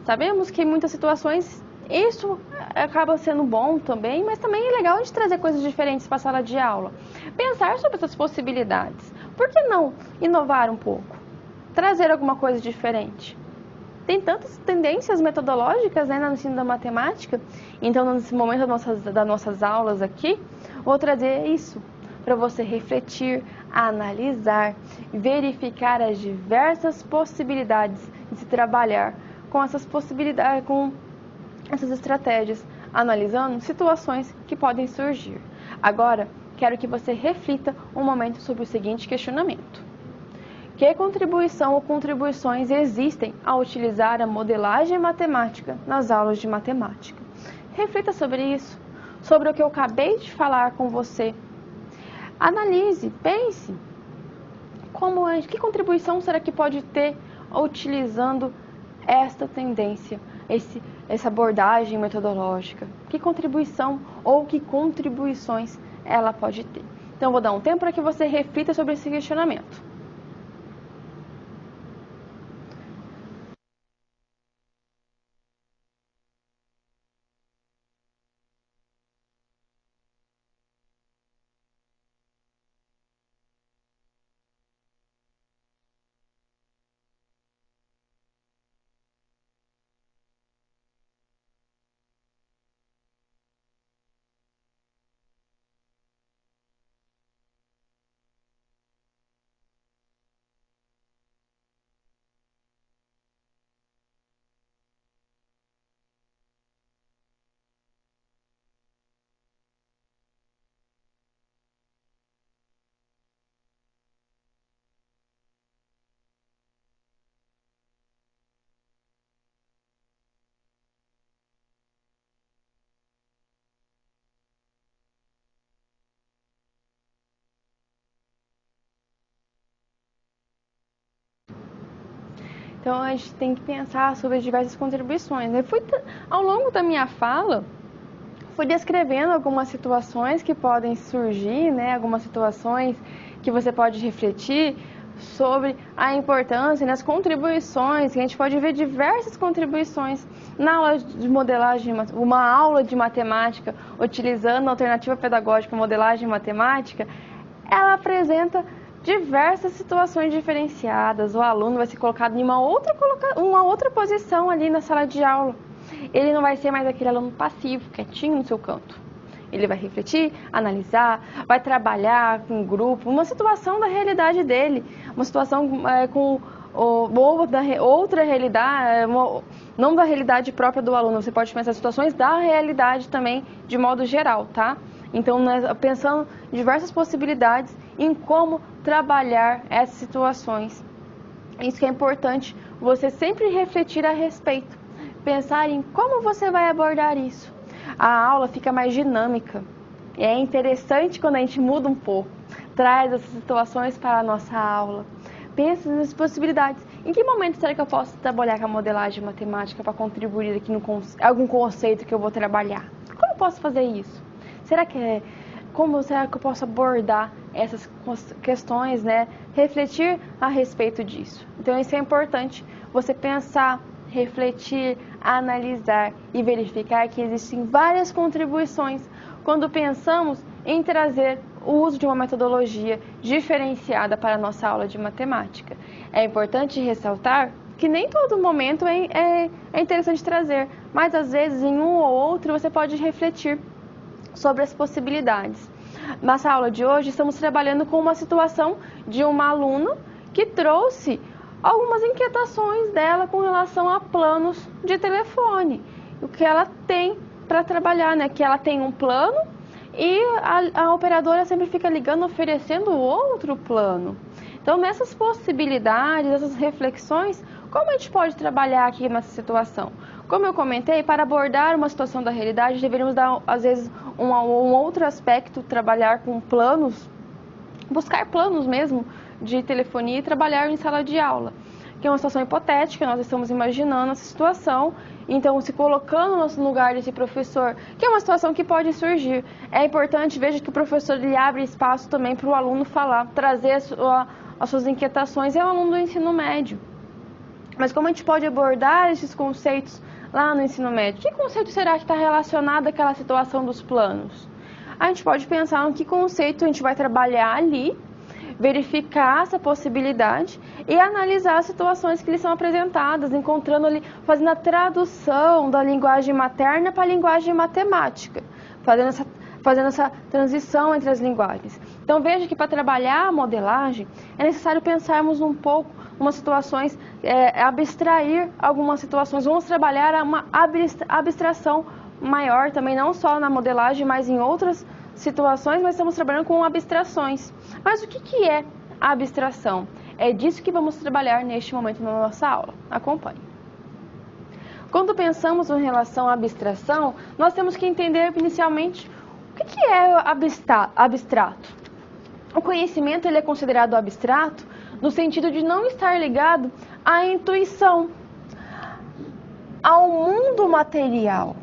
Sabemos que em muitas situações isso acaba sendo bom também, mas também é legal a gente trazer coisas diferentes para a sala de aula. Pensar sobre essas possibilidades. Por que não inovar um pouco? Trazer alguma coisa diferente. Tem tantas tendências metodológicas no ensino da matemática, então nesse momento das nossas aulas aqui, vou trazer isso para você refletir, analisar, verificar as diversas possibilidades de se trabalhar com essas possibilidades, com essas estratégias, analisando situações que podem surgir. Agora, quero que você reflita um momento sobre o seguinte questionamento. Que contribuição ou contribuições existem ao utilizar a modelagem matemática nas aulas de matemática? Reflita sobre isso, sobre o que eu acabei de falar com você. Analise, pense. Que contribuição será que pode ter utilizando esta tendência, essa abordagem metodológica? Que contribuição ou que contribuições ela pode ter? Então, vou dar um tempo para que você reflita sobre esse questionamento. Então a gente tem que pensar sobre as diversas contribuições. Ao longo da minha fala, fui descrevendo algumas situações que podem surgir, né? Algumas situações que você pode refletir sobre a importância, nas contribuições, que a gente pode ver diversas contribuições na aula de modelagem, uma aula de matemática, utilizando a alternativa pedagógica modelagem matemática, ela apresenta diversas situações diferenciadas. O aluno vai ser colocado em uma outra posição ali na sala de aula. Ele não vai ser mais aquele aluno passivo, quietinho no seu canto. Ele vai refletir, analisar, vai trabalhar com um grupo, uma situação da realidade dele, uma situação com outra realidade, não da realidade própria do aluno. Você pode pensar em situações da realidade também, de modo geral, tá? Então, pensando em diversas possibilidades em como trabalhar essas situações. Isso que é importante, você sempre refletir a respeito, pensar em como você vai abordar isso. A aula fica mais dinâmica. É interessante quando a gente muda um pouco, traz essas situações para a nossa aula. Pense nas possibilidades. Em que momento será que eu posso trabalhar com a modelagem matemática para contribuir aqui no algum conceito que eu vou trabalhar? Como eu posso fazer isso? Como será que eu posso abordar essas questões, né? Refletir a respeito disso. Então isso é importante, você pensar, refletir, analisar e verificar que existem várias contribuições quando pensamos em trazer o uso de uma metodologia diferenciada para a nossa aula de matemática. É importante ressaltar que nem todo momento é interessante trazer, mas às vezes em um ou outro você pode refletir sobre as possibilidades. Nessa aula de hoje estamos trabalhando com uma situação de uma aluna que trouxe algumas inquietações dela com relação a planos de telefone. O que ela tem para trabalhar, né? Que ela tem um plano e a operadora sempre fica ligando, oferecendo outro plano. Então, nessas possibilidades, essas reflexões, como a gente pode trabalhar aqui nessa situação? Como eu comentei, para abordar uma situação da realidade, deveríamos dar, às vezes, um outro aspecto, trabalhar com planos, buscar planos mesmo, de telefonia e trabalhar em sala de aula, que é uma situação hipotética, nós estamos imaginando essa situação, então se colocando no lugar desse professor, que é uma situação que pode surgir. É importante, veja que o professor ele abre espaço também para o aluno falar, trazer as suas inquietações, é um aluno do ensino médio. Mas como a gente pode abordar esses conceitos lá no ensino médio? Que conceito será que está relacionado àquela situação dos planos? A gente pode pensar em que conceito a gente vai trabalhar ali, verificar essa possibilidade e analisar as situações que lhes são apresentadas, encontrando ali, fazendo a tradução da linguagem materna para a linguagem matemática, fazendo essa transição entre as linguagens. Então veja que para trabalhar a modelagem é necessário pensarmos um pouco umas situações, abstrair algumas situações. Vamos trabalhar uma abstração maior também, não só na modelagem, mas em outras situações, mas estamos trabalhando com abstrações. Mas o que é a abstração? É disso que vamos trabalhar neste momento na nossa aula. Acompanhe. Quando pensamos em relação à abstração, nós temos que entender inicialmente o que é abstrato. O conhecimento ele é considerado abstrato no sentido de não estar ligado à intuição, ao mundo material.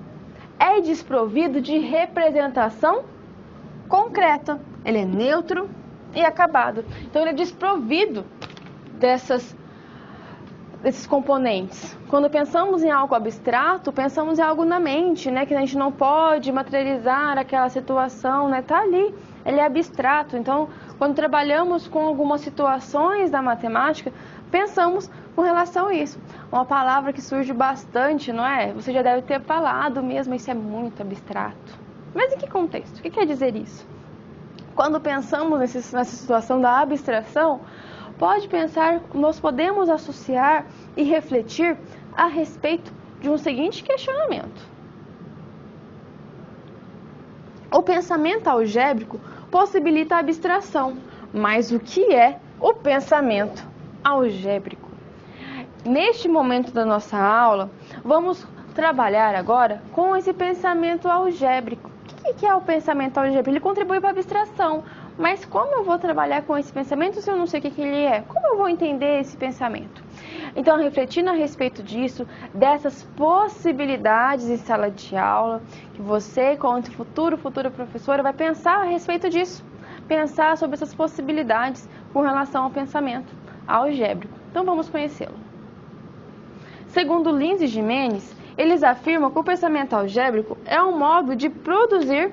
É desprovido de representação concreta. Ele é neutro e acabado. Então ele é desprovido desses componentes. Quando pensamos em algo abstrato, pensamos em algo na mente, né? Que a gente não pode materializar aquela situação, né? Tá ali, ele é abstrato. Então, quando trabalhamos com algumas situações da matemática, pensamos com relação a isso. Uma palavra que surge bastante, não é? Você já deve ter falado mesmo, isso é muito abstrato. Mas em que contexto? O que quer dizer isso? Quando pensamos nessa situação da abstração, pode pensar, nós podemos associar e refletir a respeito de um seguinte questionamento. O pensamento algébrico possibilita a abstração, mas o que é o pensamento algébrico? Neste momento da nossa aula, vamos trabalhar agora com esse pensamento algébrico. O que é o pensamento algébrico? Ele contribui para a abstração, mas como eu vou trabalhar com esse pensamento se eu não sei o que ele é? Como eu vou entender esse pensamento? Então, refletindo a respeito disso, dessas possibilidades em sala de aula, que você, enquanto futura professora, vai pensar a respeito disso. Pensar sobre essas possibilidades com relação ao pensamento algébrico. Então, vamos conhecê-lo. Segundo Lins e Gimenez, eles afirmam que o pensamento algébrico é um modo de produzir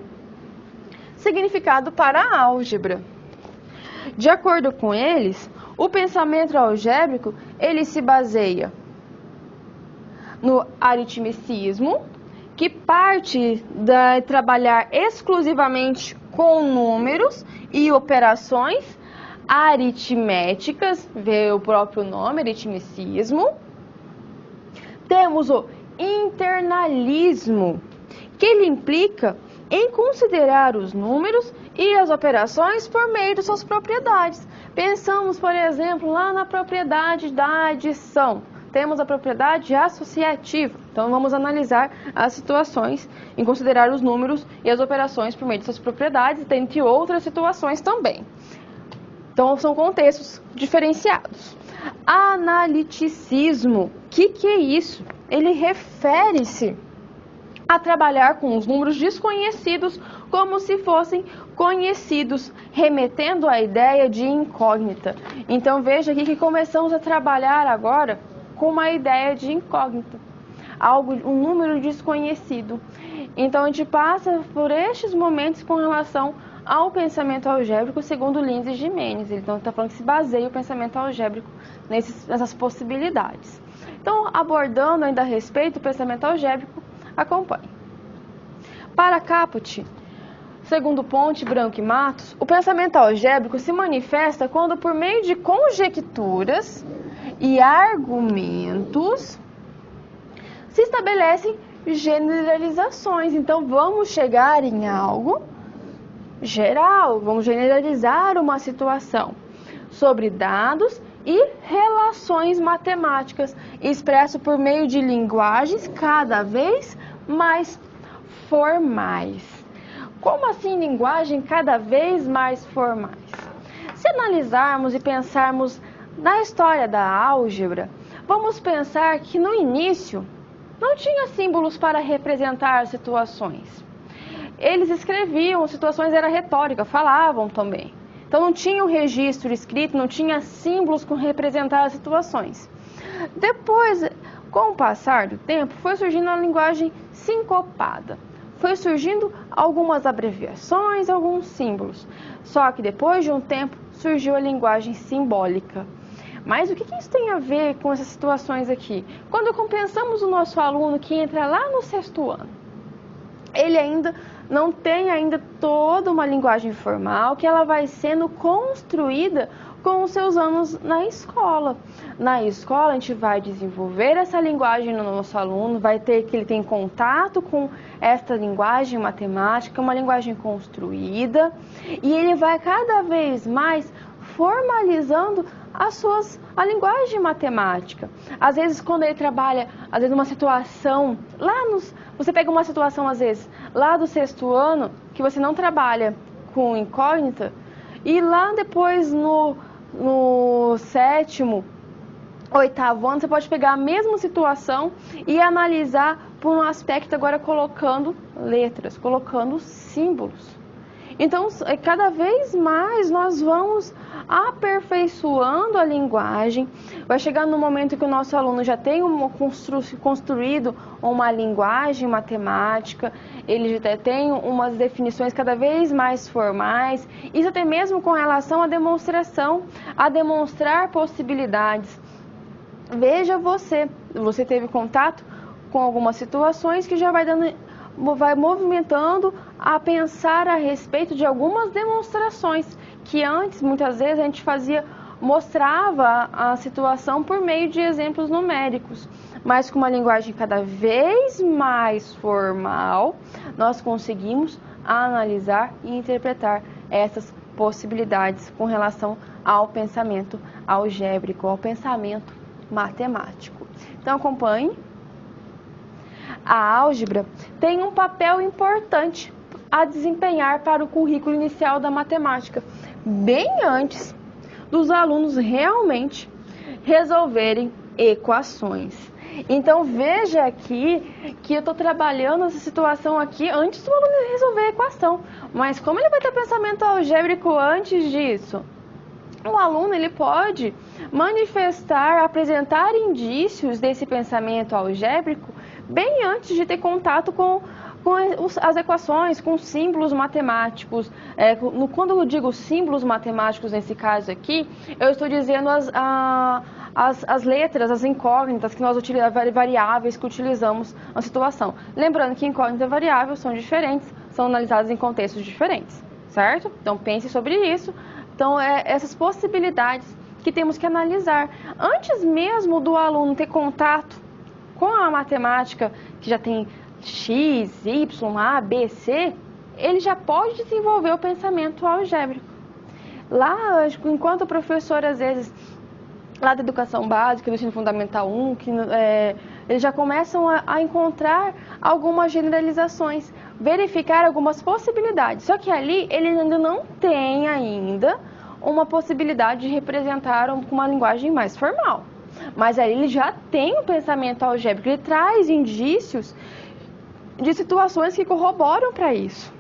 significado para a álgebra. De acordo com eles, o pensamento algébrico ele se baseia no aritmicismo, que parte de trabalhar exclusivamente com números e operações aritméticas, vê o próprio nome, aritmicismo. Temos o internalismo, que ele implica em considerar os números e as operações por meio de suas propriedades. Pensamos, por exemplo, lá na propriedade da adição. Temos a propriedade associativa. Então, vamos analisar as situações em considerar os números e as operações por meio de suas propriedades, dentre outras situações também. Então, são contextos diferenciados. Analiticismo. O que é isso? Ele refere-se a trabalhar com os números desconhecidos como se fossem conhecidos, remetendo à ideia de incógnita. Então, veja aqui que começamos a trabalhar agora com uma ideia de incógnita, um número desconhecido. Então, a gente passa por estes momentos com relação ao pensamento algébrico, segundo Lins e Gimenez. Então, está falando que se baseia o pensamento algébrico nessas possibilidades. Então, abordando ainda a respeito do pensamento algébrico, acompanhe. Para Caput, segundo Ponte, Branco e Matos, o pensamento algébrico se manifesta quando, por meio de conjecturas e argumentos, se estabelecem generalizações. Então, vamos chegar em algo geral, vamos generalizar uma situação sobre dados e relações matemáticas, expresso por meio de linguagens cada vez mais formais. Como assim linguagem cada vez mais formais? Se analisarmos e pensarmos na história da álgebra, vamos pensar que no início não tinha símbolos para representar situações. Eles escreviam, situações era retórica, falavam também. Então não tinha um registro escrito, não tinha símbolos com representar as situações. Depois, com o passar do tempo, foi surgindo a linguagem sincopada. Foi surgindo algumas abreviações, alguns símbolos. Só que depois de um tempo surgiu a linguagem simbólica. Mas o que isso tem a ver com essas situações aqui? Quando pensamos o nosso aluno que entra lá no 6º ano, ele ainda não tem toda uma linguagem formal que ela vai sendo construída com os seus anos na escola. Na escola a gente vai desenvolver essa linguagem no nosso aluno, vai ter que ele tem contato com esta linguagem matemática, uma linguagem construída, e ele vai cada vez mais formalizando a linguagem matemática. Às vezes, quando ele trabalha, uma situação, você pega uma situação, às vezes, lá do 6º ano, que você não trabalha com incógnita, e lá depois no 7º, 8º ano, você pode pegar a mesma situação e analisar por um aspecto agora colocando letras, colocando símbolos. Então, cada vez mais nós vamos aperfeiçoando a linguagem. Vai chegar no momento que o nosso aluno já tem construído uma linguagem matemática, ele já tem umas definições cada vez mais formais. Isso até mesmo com relação à demonstração, a demonstrar possibilidades. Veja você teve contato com algumas situações que já vai movimentando a pensar a respeito de algumas demonstrações que antes, muitas vezes, a gente mostrava a situação por meio de exemplos numéricos, mas com uma linguagem cada vez mais formal, nós conseguimos analisar e interpretar essas possibilidades com relação ao pensamento algébrico, ao pensamento matemático. Então, acompanhe. A álgebra tem um papel importante a desempenhar para o currículo inicial da matemática, bem antes dos alunos realmente resolverem equações. Então veja aqui que eu estou trabalhando essa situação aqui antes do aluno resolver a equação. Mas como ele vai ter pensamento algébrico antes disso? O aluno ele pode manifestar, apresentar indícios desse pensamento algébrico bem antes de ter contato com as equações, com símbolos matemáticos. Quando eu digo símbolos matemáticos nesse caso aqui, eu estou dizendo as letras, as incógnitas que nós utilizamos, variáveis que utilizamos na situação. Lembrando que incógnita e variável são diferentes, são analisadas em contextos diferentes, certo? Então pense sobre isso. Então, essas possibilidades que temos que analisar. Antes mesmo do aluno ter contato com a matemática, que já tem X, Y, A, B, C, ele já pode desenvolver o pensamento algébrico. Lá, enquanto o professor, às vezes, lá da educação básica, do ensino fundamental 1, eles já começam a encontrar algumas generalizações, verificar algumas possibilidades. Só que ali ele ainda não tem uma possibilidade de representar com uma linguagem mais formal. Mas aí ele já tem um pensamento algébrico, ele traz indícios de situações que corroboram para isso.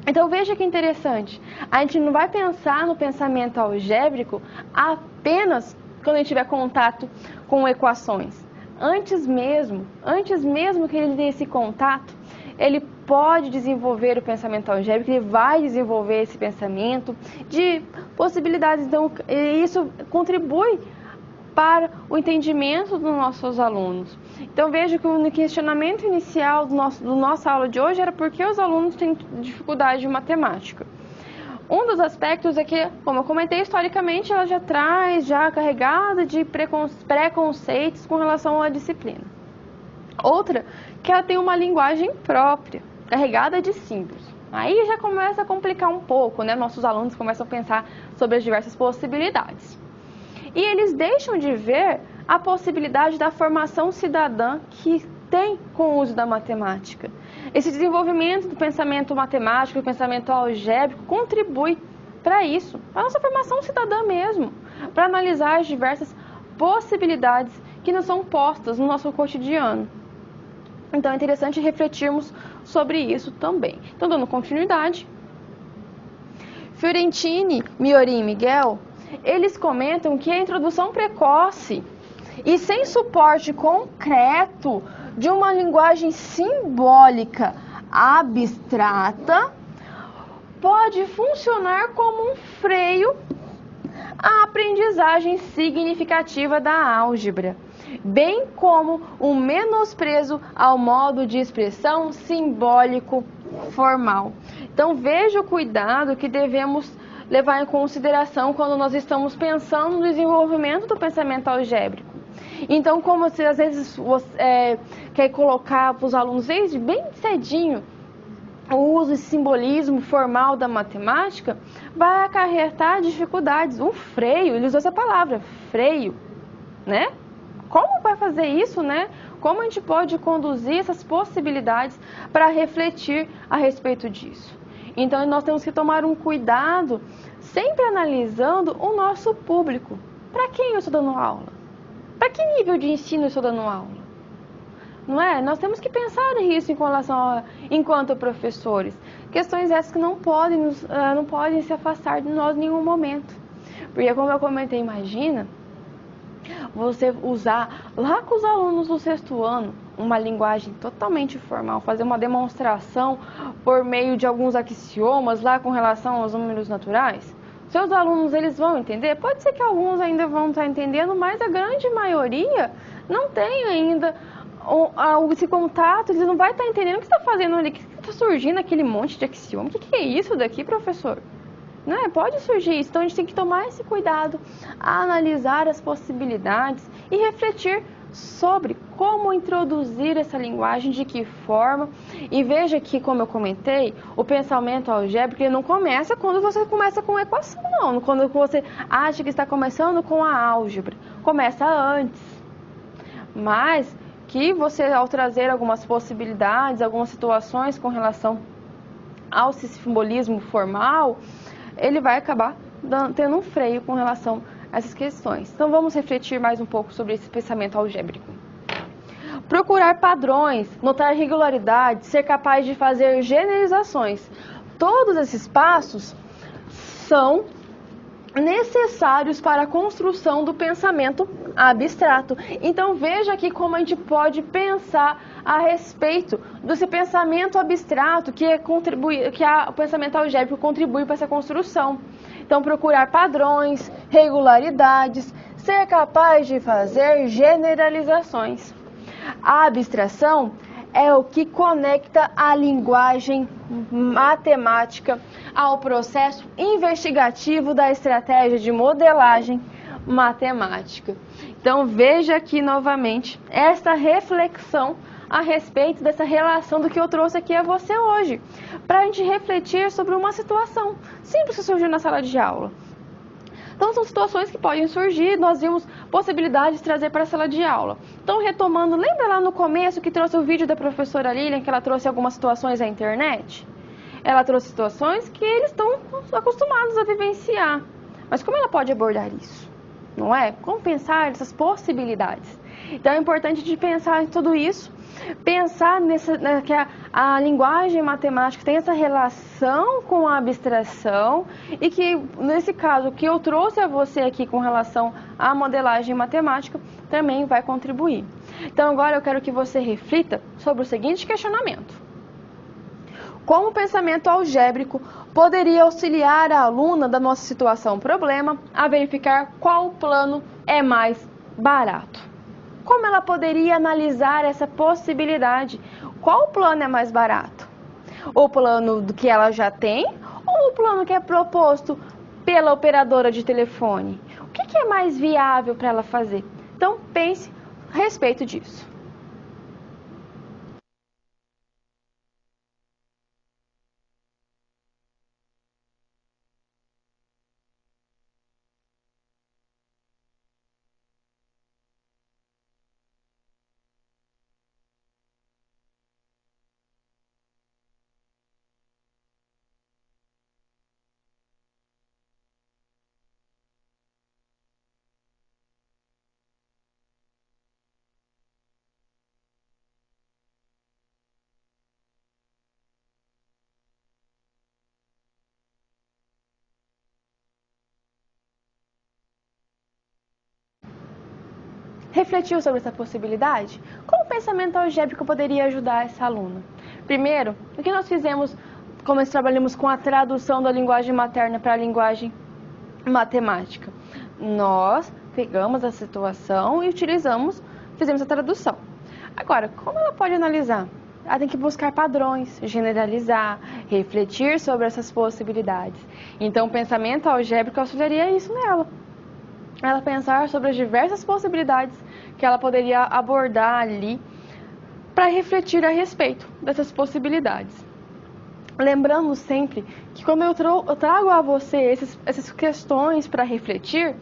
Então veja que interessante, a gente não vai pensar no pensamento algébrico apenas quando a gente tiver contato com equações. Antes mesmo que ele tenha esse contato, ele pode desenvolver o pensamento algébrico, ele vai desenvolver esse pensamento de possibilidades. Então, isso contribui para o entendimento dos nossos alunos. Então, veja que o questionamento inicial da nossa aula de hoje era por que os alunos têm dificuldade de matemática. Um dos aspectos é que, como eu comentei, historicamente ela já traz carregada de preconceitos com relação à disciplina. Outra, que ela tem uma linguagem própria, carregada de símbolos. Aí já começa a complicar um pouco, né? Nossos alunos começam a pensar sobre as diversas possibilidades. E eles deixam de ver a possibilidade da formação cidadã que tem com o uso da matemática. Esse desenvolvimento do pensamento matemático, do pensamento algébrico, contribui para isso, para a nossa formação cidadã mesmo, para analisar as diversas possibilidades que nos são postas no nosso cotidiano. Então é interessante refletirmos sobre isso também. Então, dando continuidade, Fiorentini, Miori e Miguel, eles comentam que a introdução precoce e sem suporte concreto de uma linguagem simbólica abstrata pode funcionar como um freio à aprendizagem significativa da álgebra, bem como um menosprezo ao modo de expressão simbólico formal. Então veja o cuidado que devemos levar em consideração quando nós estamos pensando no desenvolvimento do pensamento algébrico. Então, como você às vezes quer colocar para os alunos desde bem cedinho o uso de simbolismo formal da matemática, vai acarretar dificuldades. Um freio, ele usou essa palavra, freio, né? Como vai fazer isso, né? Como a gente pode conduzir essas possibilidades para refletir a respeito disso? Então, nós temos que tomar um cuidado, sempre analisando o nosso público. Para quem eu estou dando aula? Para que nível de ensino eu estou dando aula? Não é? Nós temos que pensar nisso enquanto professores. Questões essas que não podem se afastar de nós em nenhum momento. Porque, como eu comentei, imagina você usar lá com os alunos do 6º ano uma linguagem totalmente formal, fazer uma demonstração por meio de alguns axiomas lá com relação aos números naturais. Seus alunos, eles vão entender? Pode ser que alguns ainda vão estar entendendo, mas a grande maioria não tem ainda esse contato, eles não vão estar entendendo o que está fazendo ali, que está surgindo aquele monte de axioma. O que é isso daqui, professor? Né? Pode surgir isso, então a gente tem que tomar esse cuidado, analisar as possibilidades e refletir sobre como introduzir essa linguagem, de que forma. E veja que, como eu comentei, o pensamento algébrico ele não começa quando você começa com equação, não. Quando você acha que está começando com a álgebra. Começa antes. Mas que você, ao trazer algumas possibilidades, algumas situações com relação ao simbolismo formal, ele vai acabar tendo um freio com relação essas questões. Então vamos refletir mais um pouco sobre esse pensamento algébrico. Procurar padrões, notar regularidades, ser capaz de fazer generalizações. Todos esses passos são necessários para a construção do pensamento abstrato. Então veja aqui como a gente pode pensar a respeito desse pensamento abstrato o pensamento algébrico contribui para essa construção. Então procurar padrões, regularidades, ser capaz de fazer generalizações. A abstração é o que conecta a linguagem matemática ao processo investigativo da estratégia de modelagem matemática. Então veja aqui novamente esta reflexão a respeito dessa relação do que eu trouxe aqui a você hoje, para a gente refletir sobre uma situação simples que surgiu na sala de aula. Então são situações que podem surgir, nós vimos possibilidades de trazer para a sala de aula. Então retomando, lembra lá no começo que trouxe o vídeo da professora Lilian, que ela trouxe algumas situações na internet? Ela trouxe situações que eles estão acostumados a vivenciar. Mas como ela pode abordar isso? Não é? Como pensar essas possibilidades? Então é importante de pensar em tudo isso, pensar que a linguagem matemática tem essa relação com a abstração e que, nesse caso, o que eu trouxe a você aqui com relação à modelagem matemática também vai contribuir. Então agora eu quero que você reflita sobre o seguinte questionamento. Como o pensamento algébrico poderia auxiliar a aluna da nossa situação-problema a verificar qual plano é mais barato? Como ela poderia analisar essa possibilidade? Qual plano é mais barato? O plano do que ela já tem ou o plano que é proposto pela operadora de telefone? O que é mais viável para ela fazer? Então pense a respeito disso. Refletiu sobre essa possibilidade? Como o pensamento algébrico poderia ajudar essa aluna? Primeiro, o que nós fizemos, como nós trabalhamos com a tradução da linguagem materna para a linguagem matemática? Nós pegamos a situação e fizemos a tradução. Agora, como ela pode analisar? Ela tem que buscar padrões, generalizar, refletir sobre essas possibilidades. Então, o pensamento algébrico auxiliaria isso nela. Ela pensar sobre as diversas possibilidades que ela poderia abordar ali para refletir a respeito dessas possibilidades. Lembrando sempre que quando eu trago a você essas questões para refletir,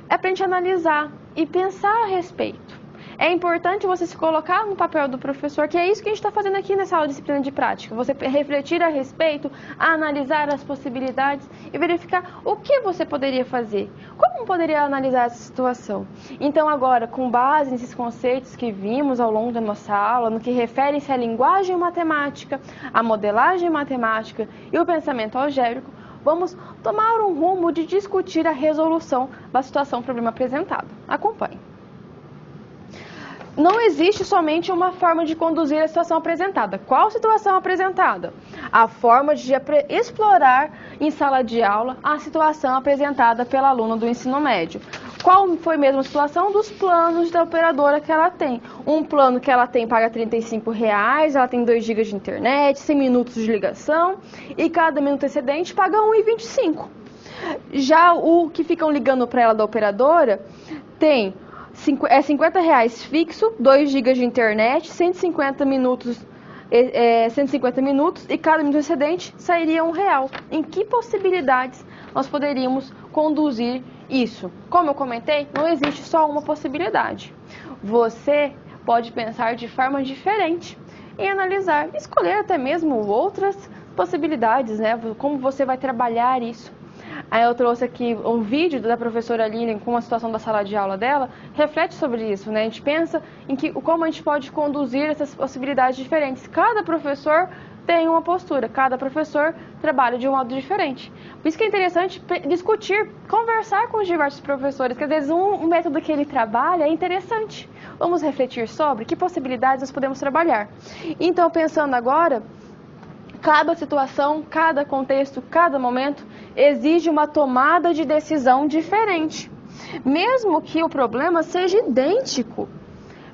é para a gente analisar e pensar a respeito. É importante você se colocar no papel do professor, que é isso que a gente está fazendo aqui nessa aula de disciplina de prática. Você refletir a respeito, analisar as possibilidades e verificar o que você poderia fazer. Como poderia analisar essa situação? Então agora, com base nesses conceitos que vimos ao longo da nossa aula, no que refere-se à linguagem matemática, à modelagem matemática e o pensamento algébrico, vamos tomar um rumo de discutir a resolução da situação-problema apresentada. Acompanhe. Não existe somente uma forma de conduzir a situação apresentada. Qual situação apresentada? A forma de explorar em sala de aula a situação apresentada pela aluna do ensino médio. Qual foi mesmo a situação dos planos da operadora que ela tem? Um plano que ela tem paga R$35, ela tem 2 GB de internet, 100 minutos de ligação e cada minuto excedente paga R$1,25. Já o que ficam ligando para ela da operadora tem R$50 fixo, 2 GB de internet, 150 minutos e cada minuto excedente sairia R$1. Em que possibilidades nós poderíamos conduzir isso? Como eu comentei, não existe só uma possibilidade. Você pode pensar de forma diferente e analisar, escolher até mesmo outras possibilidades, né? Como você vai trabalhar isso. Aí eu trouxe aqui um vídeo da professora Lilian com a situação da sala de aula dela, reflete sobre isso, né? A gente pensa em como a gente pode conduzir essas possibilidades diferentes. Cada professor tem uma postura, cada professor trabalha de um modo diferente. Por isso que é interessante discutir, conversar com os diversos professores, que às vezes um método que ele trabalha é interessante. Vamos refletir sobre que possibilidades nós podemos trabalhar. Então, pensando agora, cada situação, cada contexto, cada momento exige uma tomada de decisão diferente. Mesmo que o problema seja idêntico,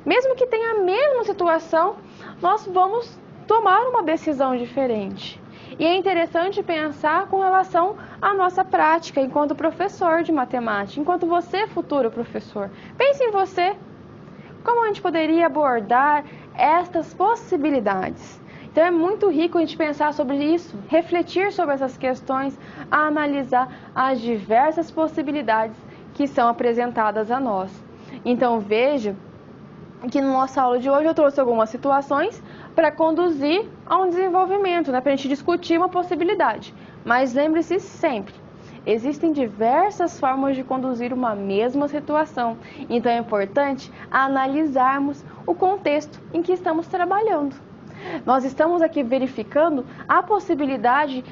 mesmo que tenha a mesma situação, nós vamos tomar uma decisão diferente. E é interessante pensar com relação à nossa prática enquanto professor de matemática, enquanto você, futuro professor. Pense em você. Como a gente poderia abordar estas possibilidades? Então é muito rico a gente pensar sobre isso, refletir sobre essas questões, analisar as diversas possibilidades que são apresentadas a nós. Então veja que na nossa aula de hoje eu trouxe algumas situações para conduzir a um desenvolvimento, né, para a gente discutir uma possibilidade. Mas lembre-se sempre, existem diversas formas de conduzir uma mesma situação. Então é importante analisarmos o contexto em que estamos trabalhando. Nós estamos aqui verificando a possibilidade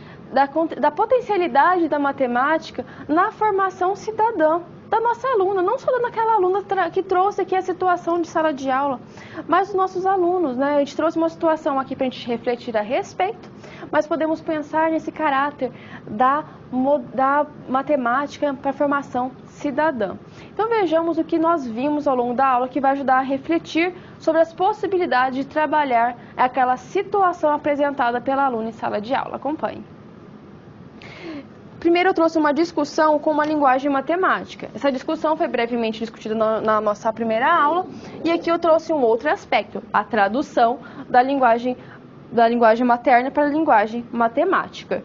da potencialidade da matemática na formação cidadã da nossa aluna, não só daquela aluna que trouxe aqui a situação de sala de aula, mas os nossos alunos, né? A gente trouxe uma situação aqui para a gente refletir a respeito, mas podemos pensar nesse caráter da matemática para a formação cidadã. Então vejamos o que nós vimos ao longo da aula que vai ajudar a refletir sobre as possibilidades de trabalhar aquela situação apresentada pela aluna em sala de aula. Acompanhe. Primeiro eu trouxe uma discussão com uma linguagem matemática. Essa discussão foi brevemente discutida na nossa primeira aula e aqui eu trouxe um outro aspecto, a tradução da linguagem materna para a linguagem matemática.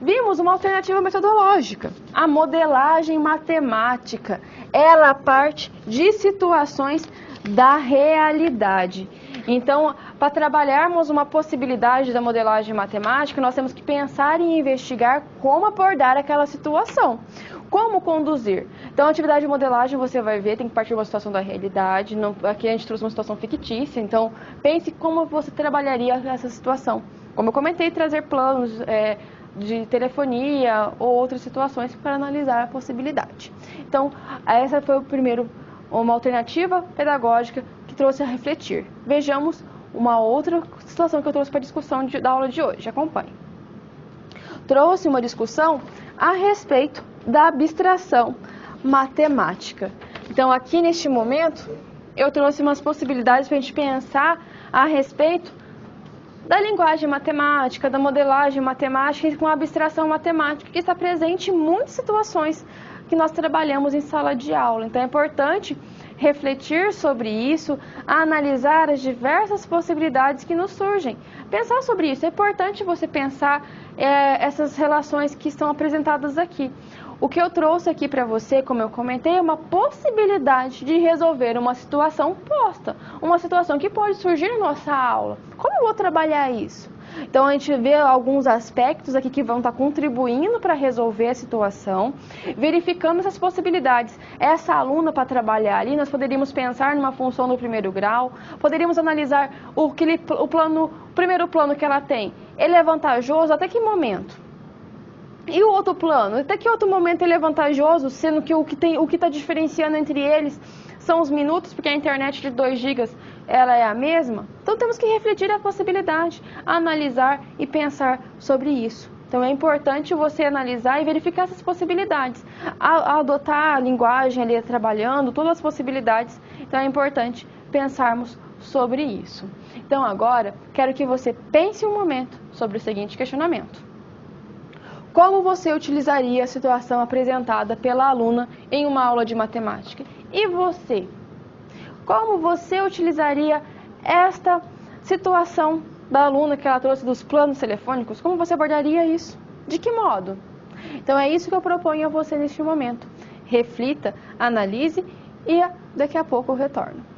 Vimos uma alternativa metodológica, a modelagem matemática. Ela parte de situações da realidade. Então, para trabalharmos uma possibilidade da modelagem matemática, nós temos que pensar e investigar como abordar aquela situação, como conduzir. Então, a atividade de modelagem, você vai ver, tem que partir de uma situação da realidade. Aqui a gente trouxe uma situação fictícia, então pense como você trabalharia essa situação. Como eu comentei, trazer planos de telefonia ou outras situações para analisar a possibilidade. Então, essa foi uma alternativa pedagógica que trouxe a refletir. Vejamos uma outra situação que eu trouxe para a discussão da aula de hoje. Acompanhe. Trouxe uma discussão a respeito da abstração matemática. Então, aqui neste momento, eu trouxe umas possibilidades para a gente pensar a respeito da linguagem matemática, da modelagem matemática e com a abstração matemática, que está presente em muitas situações que nós trabalhamos em sala de aula. Então, é importante refletir sobre isso, analisar as diversas possibilidades que nos surgem. Pensar sobre isso, é importante você pensar essas relações que estão apresentadas aqui. O que eu trouxe aqui para você, como eu comentei, é uma possibilidade de resolver uma situação posta, uma situação que pode surgir na nossa aula. Como eu vou trabalhar isso? Então, a gente vê alguns aspectos aqui que vão estar contribuindo para resolver a situação, verificando essas possibilidades. Essa aluna para trabalhar ali, nós poderíamos pensar numa função do primeiro grau, poderíamos analisar o primeiro plano que ela tem. Ele é vantajoso até que momento? E o outro plano? Até que outro momento ele é vantajoso, sendo que o que está diferenciando entre eles são os minutos, porque a internet de 2 GB ela é a mesma? Então temos que refletir a possibilidade, analisar e pensar sobre isso. Então é importante você analisar e verificar essas possibilidades. Adotar a linguagem ali trabalhando, todas as possibilidades, então é importante pensarmos sobre isso. Então agora, quero que você pense um momento sobre o seguinte questionamento. Como você utilizaria a situação apresentada pela aluna em uma aula de matemática? E você? Como você utilizaria esta situação da aluna que ela trouxe dos planos telefônicos? Como você abordaria isso? De que modo? Então é isso que eu proponho a você neste momento. Reflita, analise e daqui a pouco eu retorno.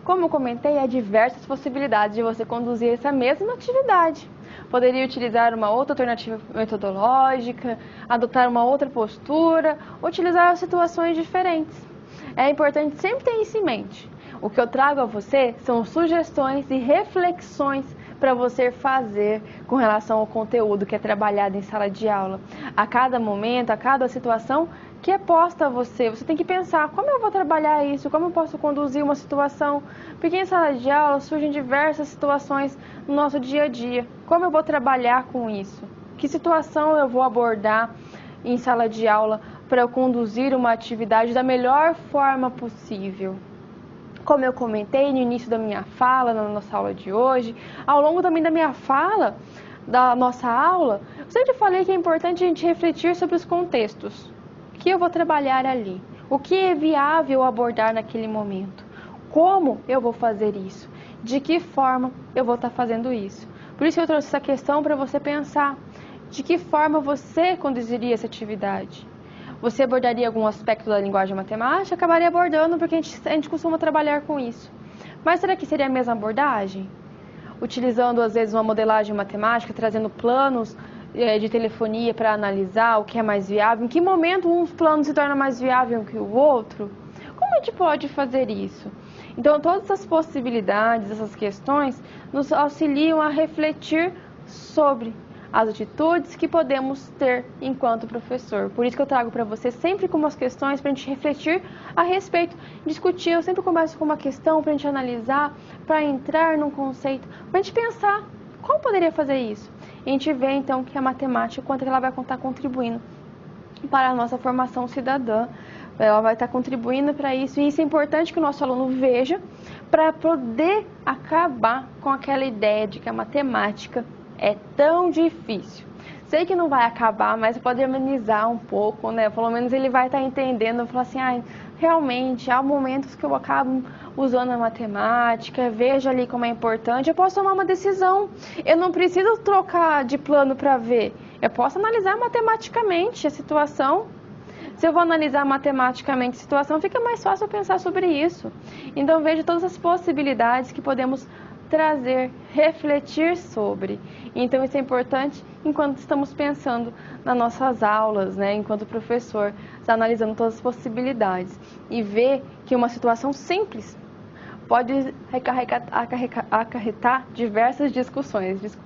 Como eu comentei, há diversas possibilidades de você conduzir essa mesma atividade. Poderia utilizar uma outra alternativa metodológica, adotar uma outra postura, utilizar situações diferentes. É importante sempre ter isso em mente. O que eu trago a você são sugestões e reflexões para você fazer com relação ao conteúdo que é trabalhado em sala de aula. A cada momento, a cada situação que é posta a você, você tem que pensar como eu vou trabalhar isso, como eu posso conduzir uma situação, porque em sala de aula surgem diversas situações no nosso dia a dia. Como eu vou trabalhar com isso? Que situação eu vou abordar em sala de aula para eu conduzir uma atividade da melhor forma possível? Como eu comentei no início da minha fala, na nossa aula de hoje, ao longo também da minha fala, da nossa aula, eu sempre falei que é importante a gente refletir sobre os contextos. O que eu vou trabalhar ali? O que é viável abordar naquele momento? Como eu vou fazer isso? De que forma eu vou estar fazendo isso? Por isso eu trouxe essa questão para você pensar. De que forma você conduziria essa atividade? Você abordaria algum aspecto da linguagem matemática? Acabaria abordando porque a gente costuma trabalhar com isso. Mas será que seria a mesma abordagem? Utilizando às vezes uma modelagem matemática, trazendo planos de telefonia para analisar o que é mais viável, em que momento um plano se torna mais viável que o outro? Como a gente pode fazer isso? Então, todas essas possibilidades, essas questões, nos auxiliam a refletir sobre as atitudes que podemos ter enquanto professor. Por isso que eu trago para você sempre com umas questões para a gente refletir a respeito, discutir. Eu sempre começo com uma questão para a gente analisar, para entrar num conceito, para a gente pensar como poderia fazer isso. E a gente vê então que a matemática, quanto ela vai estar contribuindo para a nossa formação cidadã, ela vai estar contribuindo para isso. E isso é importante que o nosso aluno veja para poder acabar com aquela ideia de que a matemática é tão difícil. Sei que não vai acabar, mas pode amenizar um pouco, né? Pelo menos ele vai estar entendendo, falar assim, realmente, há momentos que eu acabo usando a matemática, vejo ali como é importante, eu posso tomar uma decisão. Eu não preciso trocar de plano para ver. Eu posso analisar matematicamente a situação. Se eu vou analisar matematicamente a situação, fica mais fácil pensar sobre isso. Então, veja todas as possibilidades que podemos trazer, refletir sobre. Então, isso é importante enquanto estamos pensando nas nossas aulas, né? Enquanto professor, está analisando todas as possibilidades e ver que uma situação simples pode acarretar diversas discussões,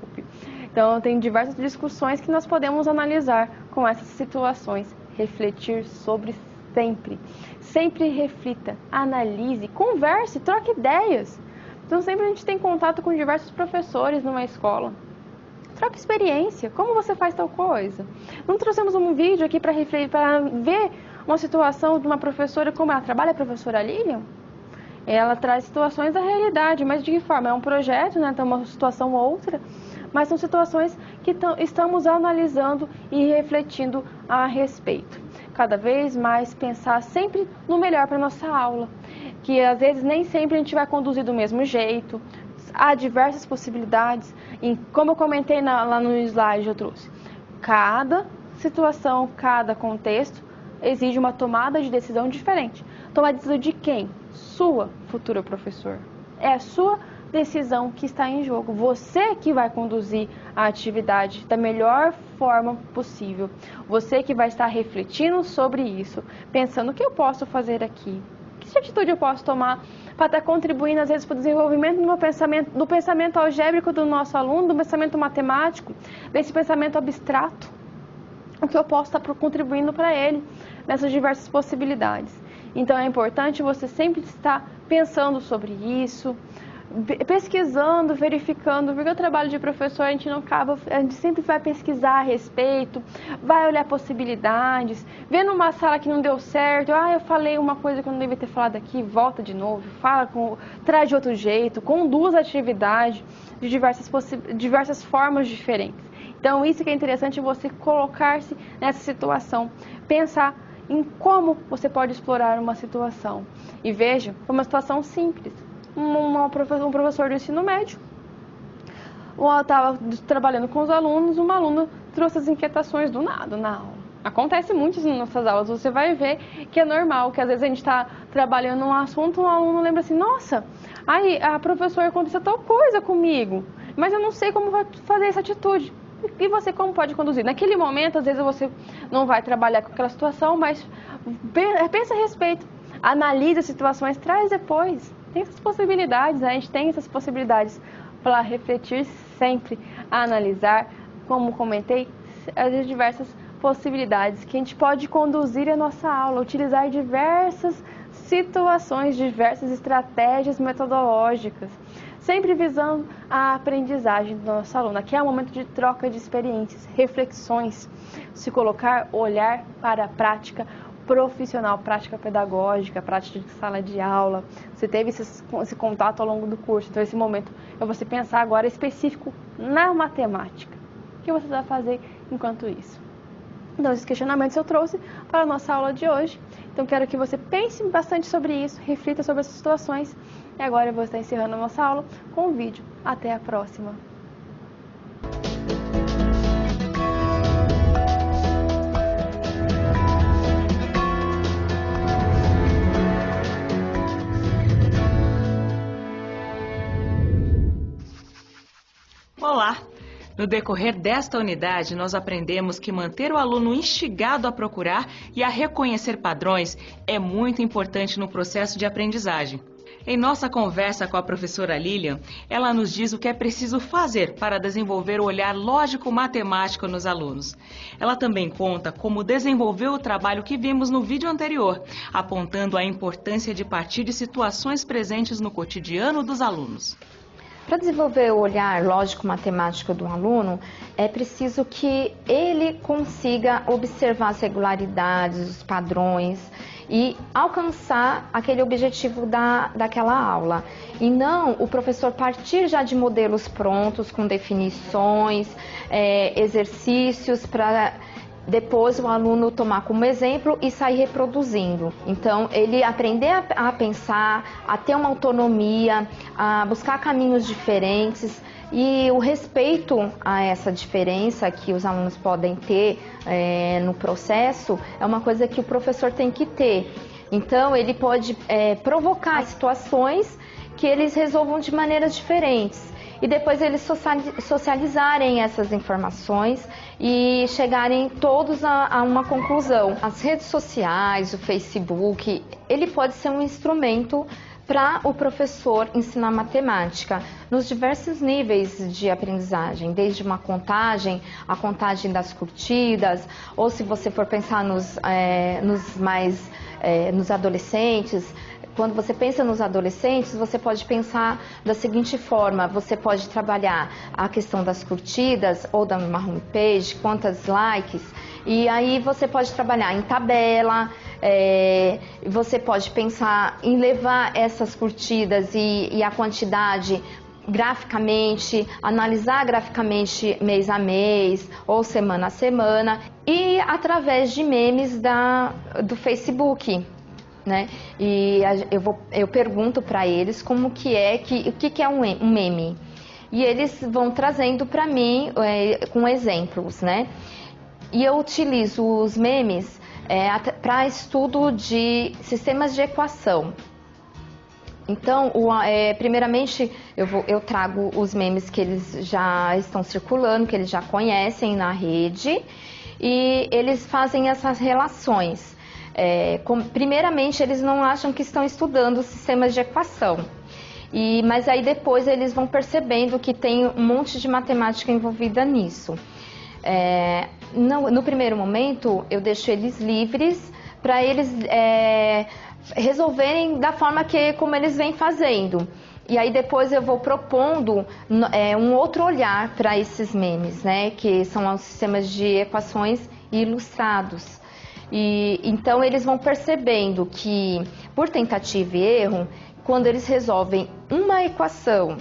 Então, tem diversas discussões que nós podemos analisar com essas situações, refletir sobre sempre. Sempre reflita, analise, converse, troque ideias. Então, sempre a gente tem contato com diversos professores numa escola. Troca experiência. Como você faz tal coisa? Não trouxemos um vídeo aqui para refletir, para ver uma situação de uma professora, como ela trabalha, a professora Lilian? Ela traz situações da realidade, mas de que forma? É um projeto, né? Então, uma situação ou outra, mas são situações que estamos analisando e refletindo a respeito. Cada vez mais pensar sempre no melhor para a nossa aula, que às vezes nem sempre a gente vai conduzir do mesmo jeito, há diversas possibilidades, e como eu comentei lá no slide eu trouxe, cada situação, cada contexto exige uma tomada de decisão diferente. Tomar decisão de quem? Sua, futura professor. É a sua decisão que está em jogo. Você que vai conduzir a atividade da melhor forma possível. Você que vai estar refletindo sobre isso, pensando o que eu posso fazer aqui. Que atitude eu posso tomar para estar contribuindo, às vezes, para o desenvolvimento do pensamento algébrico do nosso aluno, do pensamento matemático, desse pensamento abstrato. O que eu posso estar contribuindo para ele nessas diversas possibilidades. Então, é importante você sempre estar pensando sobre isso, pesquisando, verificando, porque o trabalho de professor a gente sempre vai pesquisar a respeito, vai olhar possibilidades, vê numa sala que não deu certo, eu falei uma coisa que eu não devia ter falado aqui, volta de novo, traz de outro jeito, conduz a atividade de diversas formas diferentes. Então, isso que é interessante, você colocar-se nessa situação, pensar em como você pode explorar uma situação. E veja, uma situação simples. Um professor do ensino médio, estava trabalhando com os alunos, uma aluna trouxe as inquietações do nada na aula. Acontece muito isso nas nossas aulas, você vai ver que é normal, que às vezes a gente está trabalhando um assunto, um aluno lembra assim, nossa, aí a professora aconteceu tal coisa comigo, mas eu não sei como fazer essa atitude. E você como pode conduzir? Naquele momento, às vezes você não vai trabalhar com aquela situação, mas pensa a respeito, analisa as situações, traz depois. Tem essas possibilidades, a gente tem essas possibilidades para refletir sempre, analisar, como comentei, as diversas possibilidades que a gente pode conduzir a nossa aula, utilizar diversas situações, diversas estratégias metodológicas, sempre visando a aprendizagem do nosso aluno. Aqui é um momento de troca de experiências, reflexões, se colocar, olhar para a prática profissional, prática pedagógica, prática de sala de aula. Você teve esse contato ao longo do curso, então esse momento é você pensar agora específico na matemática. O que você vai fazer enquanto isso? Então, esses questionamentos eu trouxe para a nossa aula de hoje. Então, quero que você pense bastante sobre isso, reflita sobre essas situações. E agora eu vou estar encerrando a nossa aula com um vídeo. Até a próxima! Olá! No decorrer desta unidade, nós aprendemos que manter o aluno instigado a procurar e a reconhecer padrões é muito importante no processo de aprendizagem. Em nossa conversa com a professora Lilian, ela nos diz o que é preciso fazer para desenvolver o olhar lógico-matemático nos alunos. Ela também conta como desenvolveu o trabalho que vimos no vídeo anterior, apontando a importância de partir de situações presentes no cotidiano dos alunos. Para desenvolver o olhar lógico-matemático do aluno, é preciso que ele consiga observar as regularidades, os padrões e alcançar aquele objetivo daquela aula. E não o professor partir já de modelos prontos, com definições, exercícios para depois o aluno tomar como exemplo e sair reproduzindo. Então, ele aprender a pensar, a ter uma autonomia, a buscar caminhos diferentes e o respeito a essa diferença que os alunos podem ter no processo é uma coisa que o professor tem que ter. Então, ele pode provocar situações que eles resolvam de maneiras diferentes. E depois eles socializarem essas informações e chegarem todos a uma conclusão. As redes sociais, o Facebook, ele pode ser um instrumento para o professor ensinar matemática nos diversos níveis de aprendizagem, desde uma contagem, a contagem das curtidas, ou se você for pensar nos adolescentes. Quando você pensa nos adolescentes, você pode pensar da seguinte forma: você pode trabalhar a questão das curtidas ou da uma homepage, quantos likes, e aí você pode trabalhar em tabela, você pode pensar em levar essas curtidas e a quantidade graficamente, analisar graficamente mês a mês ou semana a semana e através de memes do Facebook. Né? E eu pergunto para eles o que é um meme, e eles vão trazendo para mim com exemplos, né? E eu utilizo os memes para estudo de sistemas de equação. Então, primeiramente eu trago os memes que eles já estão circulando, que eles já conhecem na rede, e eles fazem essas relações. Primeiramente, eles não acham que estão estudando sistemas de equação, mas aí depois eles vão percebendo que tem um monte de matemática envolvida nisso. No primeiro momento, eu deixo eles livres para eles resolverem da forma como eles vêm fazendo. E aí depois eu vou propondo um outro olhar para esses memes, né, que são os sistemas de equações ilustrados. E então eles vão percebendo que, por tentativa e erro, quando eles resolvem uma equação,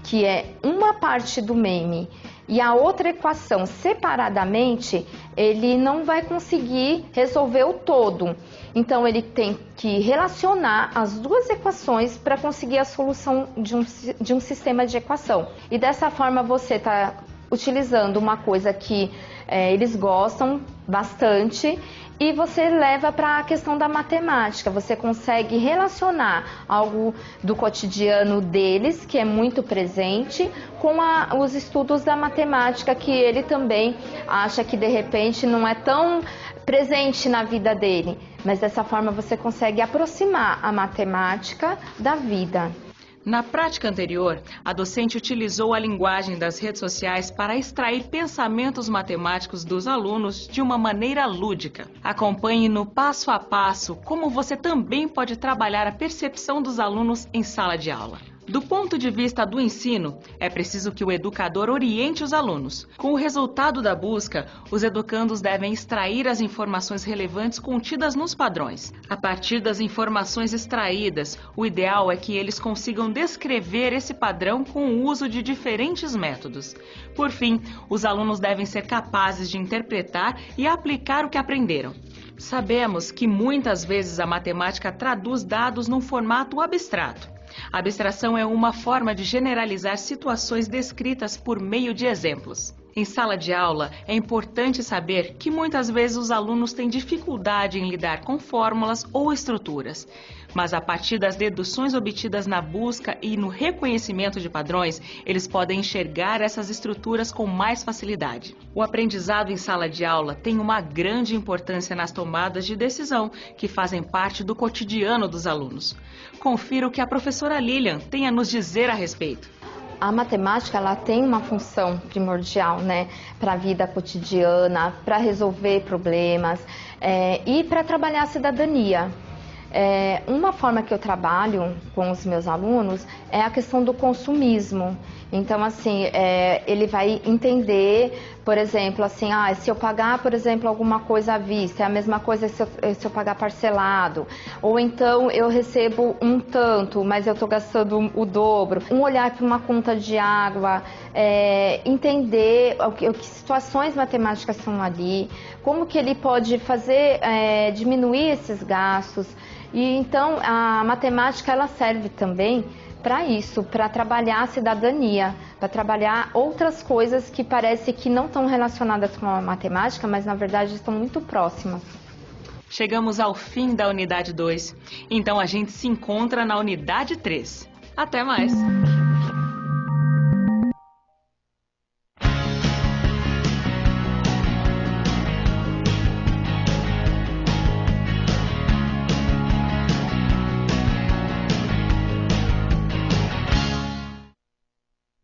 que é uma parte do meme, e a outra equação separadamente, ele não vai conseguir resolver o todo. Então ele tem que relacionar as duas equações para conseguir a solução de um sistema de equação. E dessa forma você está utilizando uma coisa que eles gostam bastante. E você leva para a questão da matemática, você consegue relacionar algo do cotidiano deles, que é muito presente, com os estudos da matemática, que ele também acha que de repente não é tão presente na vida dele. Mas dessa forma você consegue aproximar a matemática da vida. Na prática anterior, a docente utilizou a linguagem das redes sociais para extrair pensamentos matemáticos dos alunos de uma maneira lúdica. Acompanhe no passo a passo como você também pode trabalhar a percepção dos alunos em sala de aula. Do ponto de vista do ensino, é preciso que o educador oriente os alunos. Com o resultado da busca, os educandos devem extrair as informações relevantes contidas nos padrões. A partir das informações extraídas, o ideal é que eles consigam descrever esse padrão com o uso de diferentes métodos. Por fim, os alunos devem ser capazes de interpretar e aplicar o que aprenderam. Sabemos que muitas vezes a matemática traduz dados num formato abstrato. A abstração é uma forma de generalizar situações descritas por meio de exemplos. Em sala de aula, é importante saber que muitas vezes os alunos têm dificuldade em lidar com fórmulas ou estruturas. Mas a partir das deduções obtidas na busca e no reconhecimento de padrões, eles podem enxergar essas estruturas com mais facilidade. O aprendizado em sala de aula tem uma grande importância nas tomadas de decisão, que fazem parte do cotidiano dos alunos. Confira o que a professora Lilian tem a nos dizer a respeito. A matemática, ela tem uma função primordial, né, para a vida cotidiana, para resolver problemas e para trabalhar a cidadania. Uma forma que eu trabalho com os meus alunos é a questão do consumismo. Então, assim, ele vai entender, por exemplo, assim, se eu pagar, por exemplo, alguma coisa à vista, é a mesma coisa se eu pagar parcelado. Ou então eu recebo um tanto, mas eu estou gastando o dobro. Um olhar para uma conta de água, entender que situações matemáticas são ali, como que ele pode fazer, diminuir esses gastos. E então a matemática ela serve também para isso, para trabalhar a cidadania, para trabalhar outras coisas que parece que não estão relacionadas com a matemática, mas na verdade estão muito próximas. Chegamos ao fim da unidade 2, então a gente se encontra na unidade 3. Até mais!